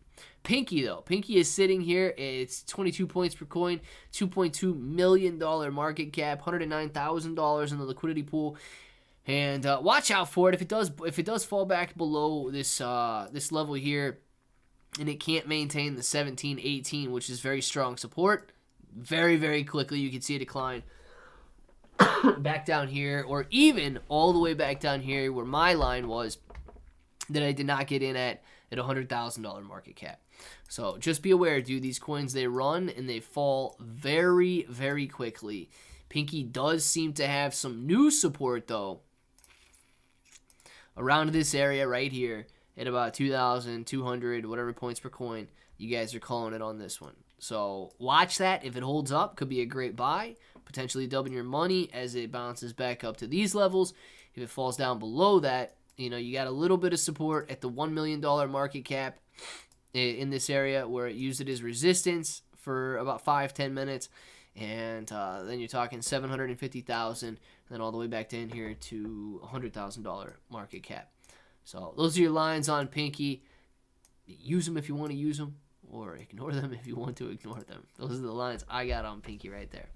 Pinky, though. Pinky is sitting here. It's 22 points per coin, $2.2 million market cap, $109,000 in the liquidity pool. And watch out for it. If it does fall back below this level here, and it can't maintain the 17, 18, which is very strong support, very, very quickly you can see a decline back down here, or even all the way back down here where my line was that I did not get in at $100,000 market cap. So just be aware, dude. These coins, they run and they fall very, very quickly. Pinky does seem to have some new support, though, around this area right here at about 2,200, whatever points per coin you guys are calling it on this one. So watch that. If it holds up, could be a great buy, potentially doubling your money as it bounces back up to these levels. If it falls down below that, you got a little bit of support at the $1 million market cap in this area, where it used it as resistance for about 5-10 minutes. And then you're talking 750,000, and then all the way back down here to $100,000 market cap. So those are your lines on Pinky. Use them if you want to use them, or ignore them if you want to ignore them. Those are the lines I got on Pinky right there.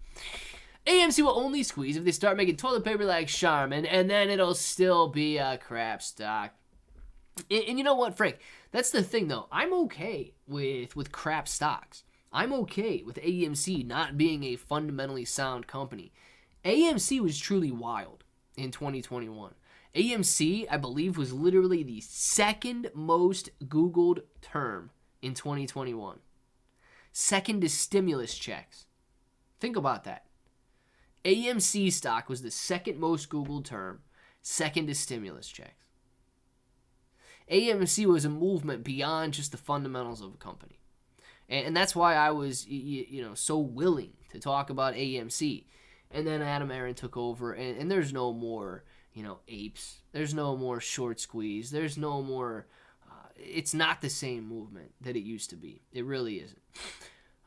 AMC will only squeeze if they start making toilet paper like Charmin, and then it'll still be a crap stock. And you know what, Frank? That's the thing, though. I'm okay with crap stocks. I'm okay with AMC not being a fundamentally sound company. AMC was truly wild in 2021. AMC, I believe, was literally the second most Googled term in 2021. Second to stimulus checks. Think about that. AMC stock was the second most Googled term, second to stimulus checks. AMC was a movement beyond just the fundamentals of a company. And that's why I was, so willing to talk about AMC. And then Adam Aaron took over, and there's no more, apes. There's no more short squeeze. There's no more, it's not the same movement that it used to be. It really isn't.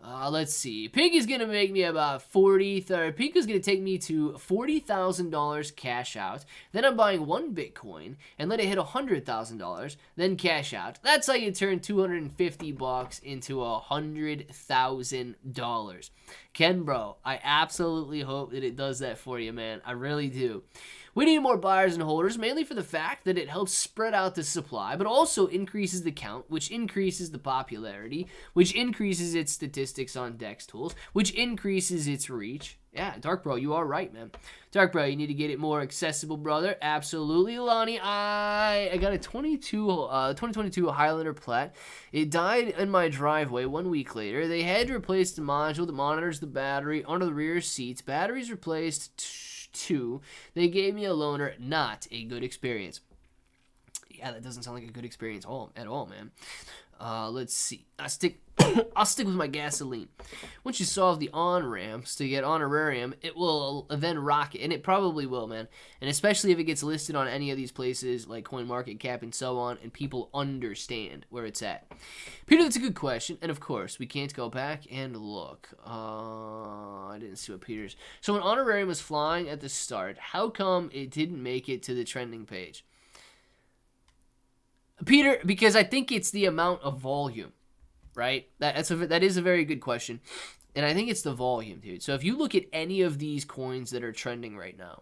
Let's see. Pinky's going to make me about Pinky's going to take me to $40,000 cash out. Then I'm buying one Bitcoin and let it hit $100,000. Then cash out. That's how you turn $250 into $100,000. Ken, bro, I absolutely hope that it does that for you, man. I really do. We need more buyers and holders, mainly for the fact that it helps spread out the supply, but also increases the count, which increases the popularity, which increases its statistics on Dex Tools, which increases its reach. Yeah, Dark Bro, you are right, man. Dark Bro, you need to get it more accessible, brother. Absolutely, Lonnie. I got a 2022 Highlander Plat. It died in my driveway 1 week later. They had to replace the module that monitors the battery under the rear seats. Batteries replaced 2. They gave me a loaner. Not a good experience. Yeah, that doesn't sound like a good experience at all, man. Let's see. I'll stick with my gasoline. Once you solve the on-ramps to get honorarium, it will then rocket, and it probably will, man. And especially if it gets listed on any of these places like CoinMarketCap and so on, and people understand where it's at. Peter, that's a good question, and of course, we can't go back and look. I didn't see what Peter's... So when honorarium was flying at the start, how come it didn't make it to the trending page? Peter, because I think it's the amount of volume, right? That is a very good question, and I think it's the volume, dude. So if you look at any of these coins that are trending right now,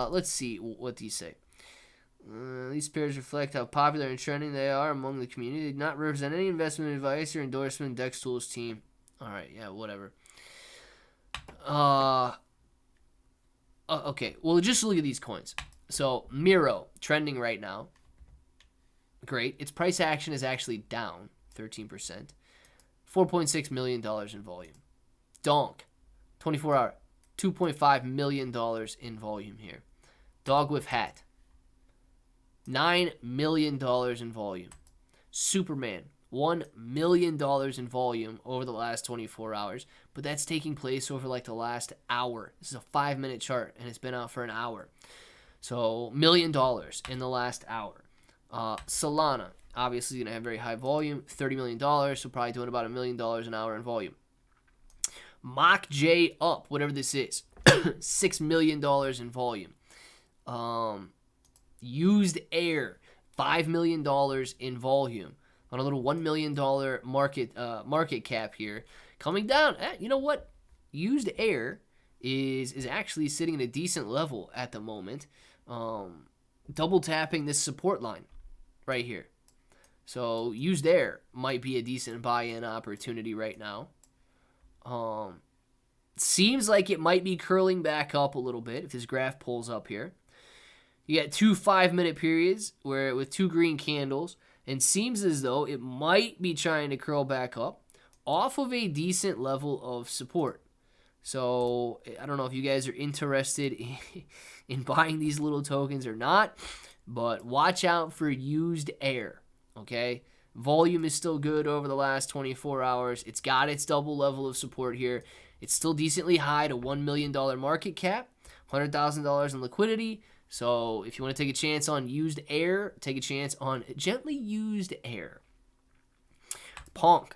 let's see what these say. These pairs reflect how popular and trending they are among the community. They do not represent any investment advice or endorsement Dex Tools team. All right, yeah, whatever. Okay, well, just look at these coins. So Miro trending right now. Great. Its price action is actually down 13%. $4.6 million in volume. Donk, 24 hour, $2.5 million in volume here. Dog with Hat, $9 million in volume. Superman, $1 million in volume over the last 24 hours, but that's taking place over like the last hour. This is a 5-minute chart, and it's been out for an hour. So $1 million in the last hour. Solana, obviously going to have very high volume, $30 million, so probably doing about $1 million an hour in volume. Mach J Up, whatever this is, $6 million in volume. Used Air, $5 million in volume on a little $1 million market cap here. Coming down, you know what? Used Air is actually sitting at a decent level at the moment. Double tapping this support line right here. So Used Air might be a decent buy-in opportunity right now. Seems like it might be curling back up a little bit if this graph pulls up here. You got 2 5-minute periods with 2 green candles, and seems as though it might be trying to curl back up off of a decent level of support. So I don't know if you guys are interested in buying these little tokens or not, but watch out for Used Air, okay? Volume is still good over the last 24 hours. It's got its double level of support here. It's still decently high to $1 million market cap, $100,000 in liquidity. So if you want to take a chance on Used Air, take a chance on Gently Used Air. Ponk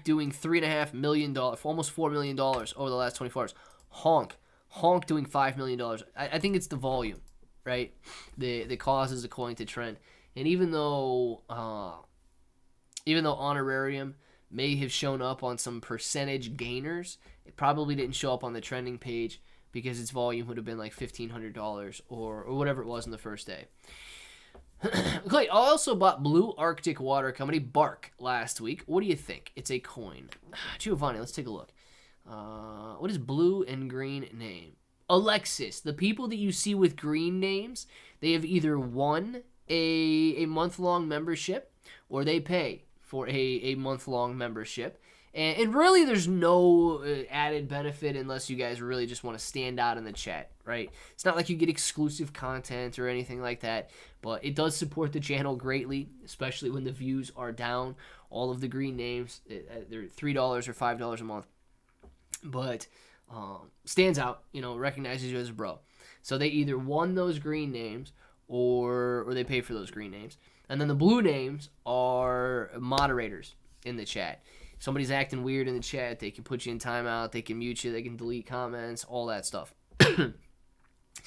doing $3.5 million, almost $4 million over the last 24 hours. Honk doing $5 million. I think it's the volume, right? That causes the coin to trend. And even though honorarium may have shown up on some percentage gainers, it probably didn't show up on the trending page because its volume would have been like $1,500 or whatever it was in the first day. Okay, I also bought Blue Arctic Water Company, Bark, last week. What do you think? It's a coin. Giovanni, let's take a look. What is blue and green name? Alexis. The people that you see with green names, they have either won a month-long membership or they pay for a month-long membership. And really, there's no added benefit unless you guys really just want to stand out in the chat, right? It's not like you get exclusive content or anything like that, but it does support the channel greatly, especially when the views are down. All of the green names, they're $3 or $5 a month, but stands out, recognizes you as a bro. So they either won those green names or they pay for those green names. And then the blue names are moderators in the chat. Somebody's acting weird in the chat, they can put you in timeout, they can mute you, they can delete comments, all that stuff. So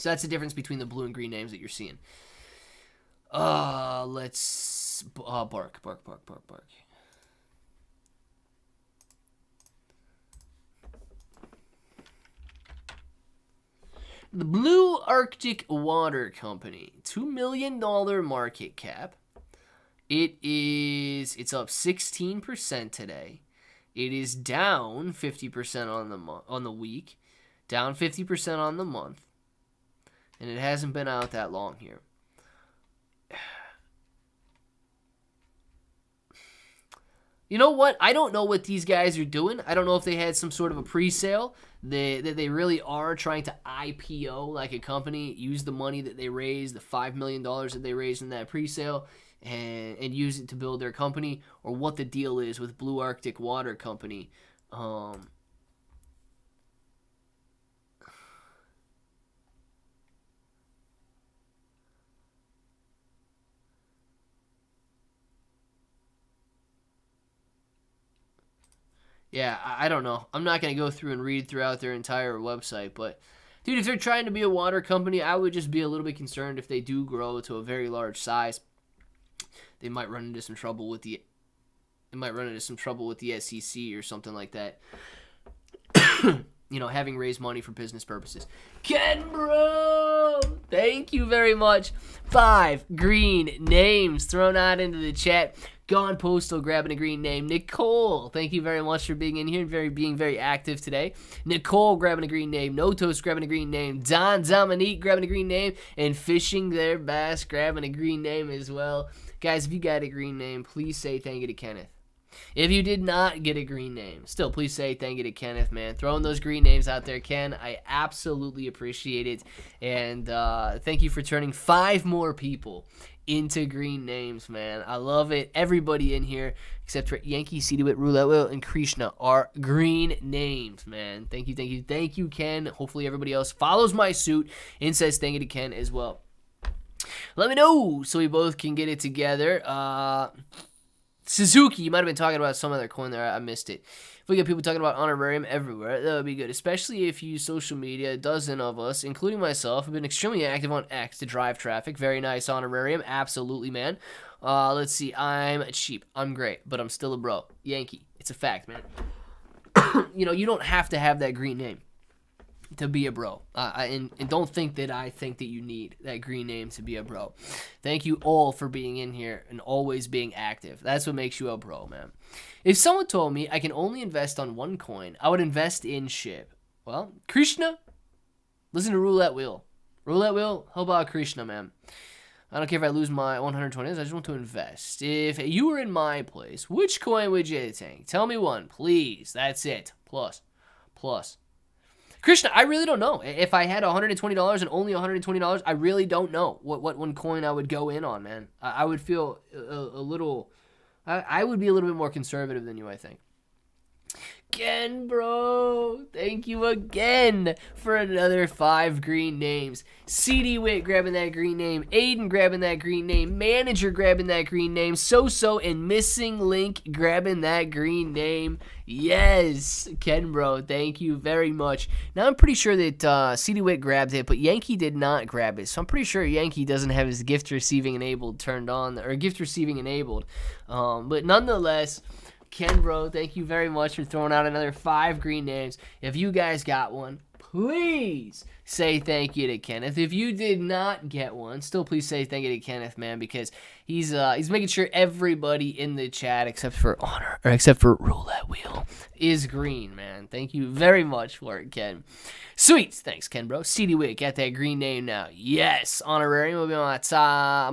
that's the difference between the blue and green names that you're seeing. Let's bark. The Blue Arctic Water Company, $2 million market cap. It's up 16% today. It is down 50% on the week, down 50% on the month, and it hasn't been out that long here. You know what? I don't know what these guys are doing. I don't know if they had some sort of a pre-sale. That they really are trying to IPO like a company, use the money that they raised, the $5 million that they raised in that pre-sale, and use it to build their company, or what the deal is with Blue Arctic Water Company. Yeah, I don't know. I'm not going to go through and read throughout their entire website, but dude, if they're trying to be a water company, I would just be a little bit concerned if they do grow to a very large size. They might run into some trouble with the SEC or something like that. You know, having raised money for business purposes. Ken Bro, thank you very much. 5 green names thrown out into the chat. Gone Postal grabbing a green name. Nicole, thank you very much for being in here and being very active today. Nicole grabbing a green name. Notos grabbing a green name. Don Dominique grabbing a green name. And Fishing Their Bass grabbing a green name as well. Guys, if you got a green name, please say thank you to Kenneth. If you did not get a green name, still please say thank you to Kenneth, man. Throwing those green names out there, Ken. I absolutely appreciate it. And thank you for turning 5 more people into green names, man. I love it. Everybody in here, except for Yankee, Cedarwit, Roulette Wheel, and Krishna, are green names, man. Thank you, thank you, thank you, Ken. Hopefully everybody else follows my suit and says thank you to Ken as well. Let me know so we both can get it together. Suzuki, you might have been talking about some other coin there. I missed it. If we get people talking about honorarium everywhere, that would be good, especially if you use social media. A dozen of us, including myself, have been extremely active on X to drive traffic. Very nice honorarium. Absolutely, man. Let's see. I'm cheap. I'm great, but I'm still a bro. Yankee. It's a fact, man. You know, you don't have to have that green name to be a bro. And don't think that I think that you need that green name to be a bro. Thank you all for being in here and always being active. That's what makes you a bro, man. If someone told me I can only invest on one coin, I would invest in Shib. Well, Krishna, listen to Roulette Wheel. Roulette Wheel, how about Krishna, man? I don't care if I lose my 120, I just want to invest. If you were in my place, which coin would you take? Tell me one, please. That's it. Plus. Krishna, I really don't know. If I had $120 and only $120, I really don't know what one coin I would go in on, man. I would feel a little... I would be a little bit more conservative than you, I think. Ken, bro, thank you again for another 5 green names. CD Wit grabbing that green name. Aiden grabbing that green name. Manager grabbing that green name. So and Missing Link grabbing that green name. Yes, Ken, bro, thank you very much. Now, I'm pretty sure that CD Wit grabbed it, but Yankee did not grab it. So I'm pretty sure Yankee doesn't have his gift receiving enabled turned on, or gift receiving enabled. But nonetheless... Ken, bro, thank you very much for throwing out another 5 green names. If you guys got one, please say thank you to Kenneth. If you did not get one, still please say thank you to Kenneth, man, because he's making sure everybody in the chat except for Roulette Wheel is green, man. Thank you very much for it, Ken. Sweet, thanks, Ken, bro. CD Wick, got that green name now. Yes, honorarium will be on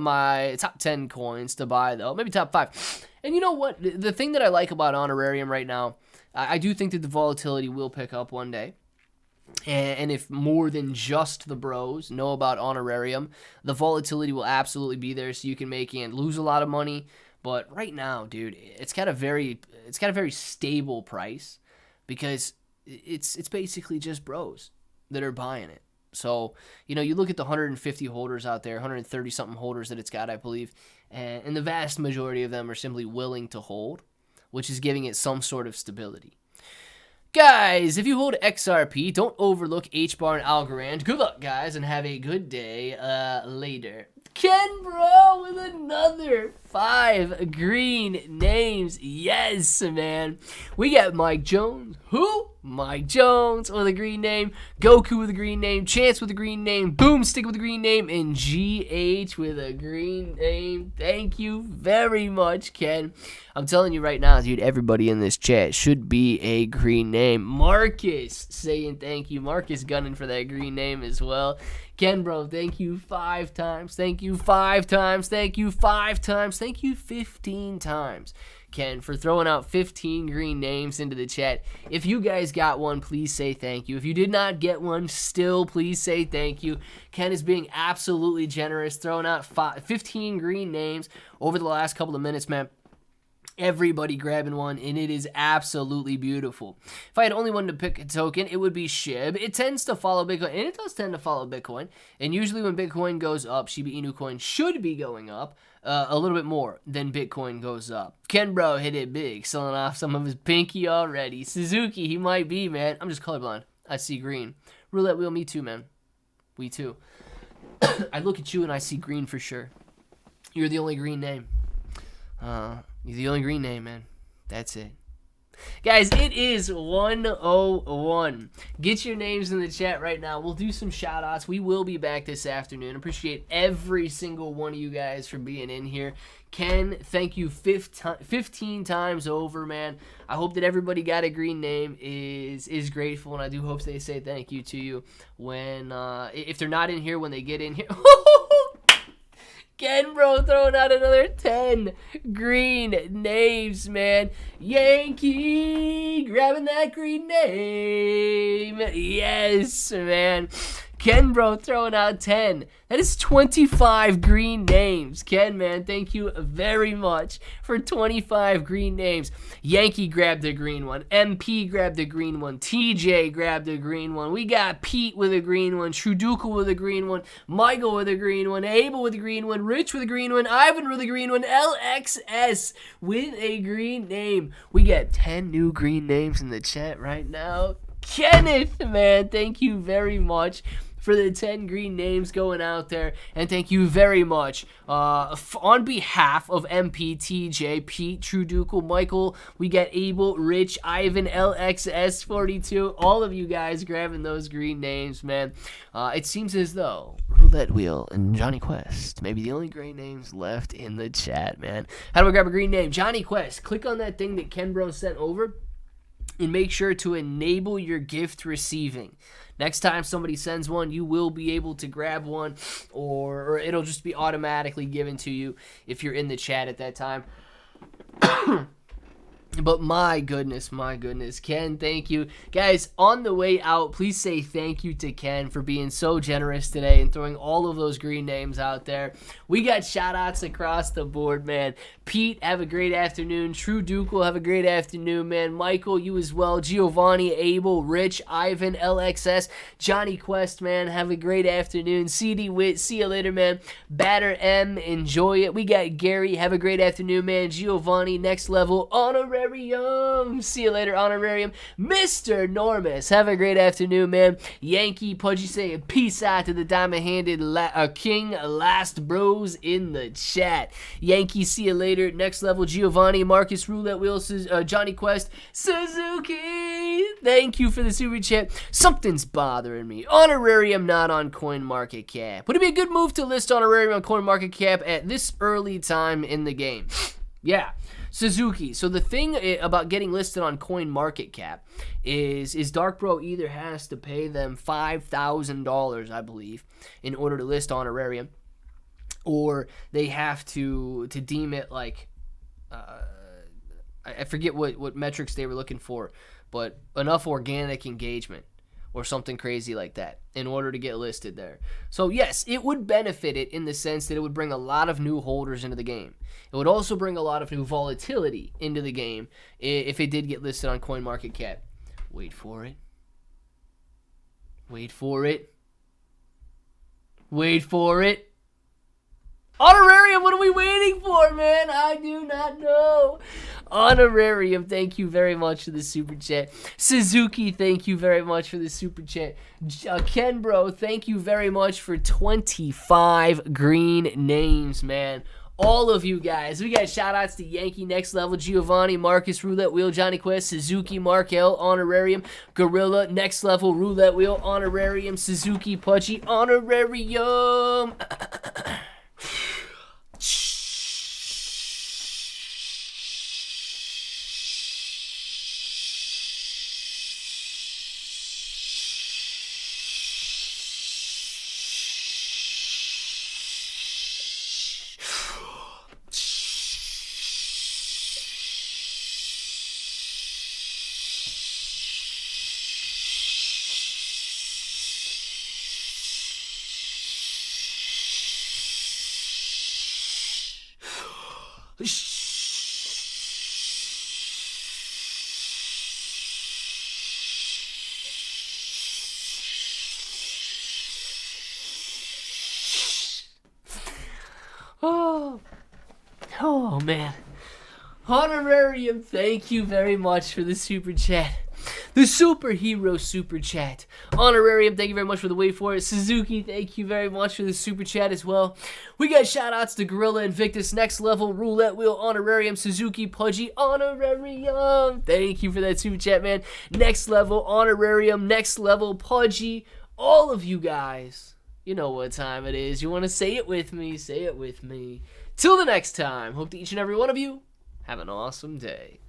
my top 10 coins to buy, though. Maybe top 5. And you know what? The thing that I like about honorarium right now, I do think that the volatility will pick up one day. And if more than just the bros know about honorarium, the volatility will absolutely be there, so you can make and lose a lot of money. But right now, dude, it's got a very stable price because it's basically just bros that are buying it. So, you know, you look at the 150 holders out there, 130-something holders that it's got, I believe, and the vast majority of them are simply willing to hold, which is giving it some sort of stability. Guys, if you hold XRP, don't overlook H-Bar and Algorand. Good luck, guys, and have a good day later. Ken, bro, with another 5 green names. Yes, man. We got Mike Jones. Who? Mike Jones with a green name. Goku with a green name. Chance with a green name. Boomstick with a green name. And GH with a green name. Thank you very much, Ken. I'm telling you right now, dude, everybody in this chat should be a green name. Marcus saying thank you. Marcus gunning for that green name as well. Ken Bro, thank you 5 times. Thank you 5 times. Thank you 5 times. Thank you 15 times. Ken, for throwing out 15 green names into the chat. If you guys got one, please say thank you. If you did not get one, still please say thank you. Ken is being absolutely generous, throwing out 15 green names over the last couple of minutes, man. Everybody grabbing one, and it is absolutely beautiful. If I had only one to pick a token, it would be Shib. It tends to follow Bitcoin, and it does tend to follow Bitcoin. And usually when Bitcoin goes up, Shiba Inu coin should be going up a little bit more than Bitcoin goes up. Ken Bro hit it big, selling off some of his pinky already. Suzuki, he might be, man. I'm just colorblind. I see green. Roulette wheel, me too, man. We too. I look at you and I see green for sure. You're the only green name. You're the only green name, man. That's it. Guys, it is 101. Get your names in the chat right now. We'll do some shout-outs. We will be back this afternoon. Appreciate every single one of you guys for being in here. Ken, thank you 15 times over, man. I hope that everybody got a green name, is grateful, and I do hope they say thank you to you when, if they're not in here, when they get in here. Ken Bro throwing out another 10 green names, man. Yankee grabbing that green name. Yes, man. Ken Bro throwing out 10. That is 25 green names. Ken, man, thank you very much for 25 green names. Yankee grabbed a green one. MP grabbed a green one. TJ grabbed a green one. We got Pete with a green one. Truduka with a green one. Michael with a green one. Abel with a green one. Rich with a green one. Ivan with a green one. LXS with a green name. We got 10 new green names in the chat right now. Kenneth, man, thank you very much for the 10 green names going out there, and thank you very much on behalf of MP, TJ, Pete, Truducal, Michael. We got Abel, Rich, Ivan, LXS42, all of you guys grabbing those green names, man. It seems as though Roulette Wheel and Johnny Quest may be the only green names left in the chat, man. How do I grab a green name? Johnny Quest, click on that thing that Ken Bro sent over and make sure to enable your gift receiving. Next time somebody sends one, you will be able to grab one, or it'll just be automatically given to you if you're in the chat at that time. But my goodness, Ken, thank you. Guys, on the way out, please say thank you to Ken for being so generous today and throwing all of those green names out there. We got shout-outs across the board, man. Pete, have a great afternoon. True Duke have a great afternoon, man. Michael, you as well. Giovanni, Abel, Rich, Ivan, LXS, Johnny Quest, man, have a great afternoon. CD Wit, see you later, man. Batter M, enjoy it. We got Gary, have a great afternoon, man. Giovanni, next level, honorarium. See you later, honorarium. Mr. Normus, have a great afternoon, man. Yankee, Pudgy saying peace out to the diamond-handed King Last Bros in the chat. Yankee, see you later. Next level, Giovanni, Marcus, Roulette Wheels, Johnny Quest, Suzuki. Thank you for the super chat. Something's bothering me. Honorarium not on CoinMarketCap. Would it be a good move to list honorarium on CoinMarketCap at this early time in the game? Yeah. Suzuki. So the thing about getting listed on CoinMarketCap is Dark Bro either has to pay them $5,000, I believe, in order to list honorarium, or they have to deem it like I forget what metrics they were looking for, but enough organic engagement or something crazy like that in order to get listed there. So yes, it would benefit it in the sense that it would bring a lot of new holders into the game. It would also bring a lot of new volatility into the game if it did get listed on CoinMarketCap. Wait for it. Wait for it. Wait for it. Honorarium, what are we waiting for, man? I do not know. Honorarium, thank you very much for the super chat. Suzuki, thank you very much for the super chat. Ken Bro, thank you very much for 25 green names, man. All of you guys. We got shout-outs to Yankee, Next Level, Giovanni, Marcus, Roulette Wheel, Johnny Quest, Suzuki, Markel, Honorarium, Gorilla, Next Level, Roulette Wheel, Honorarium, Suzuki, Pudgy, Honorarium. Oh, man. Honorarium, thank you very much for the super chat. The superhero super chat. Honorarium, thank you very much for the wait for it. Suzuki, thank you very much for the super chat as well. We got shout outs to Gorilla Invictus, Next Level, Roulette Wheel, Honorarium, Suzuki, Pudgy, Honorarium. Thank you for that super chat, man. Next Level, Honorarium, Next Level, Pudgy. All of you guys, you know what time it is. You want to say it with me? Say it with me. Till the next time, hope that each and every one of you have an awesome day.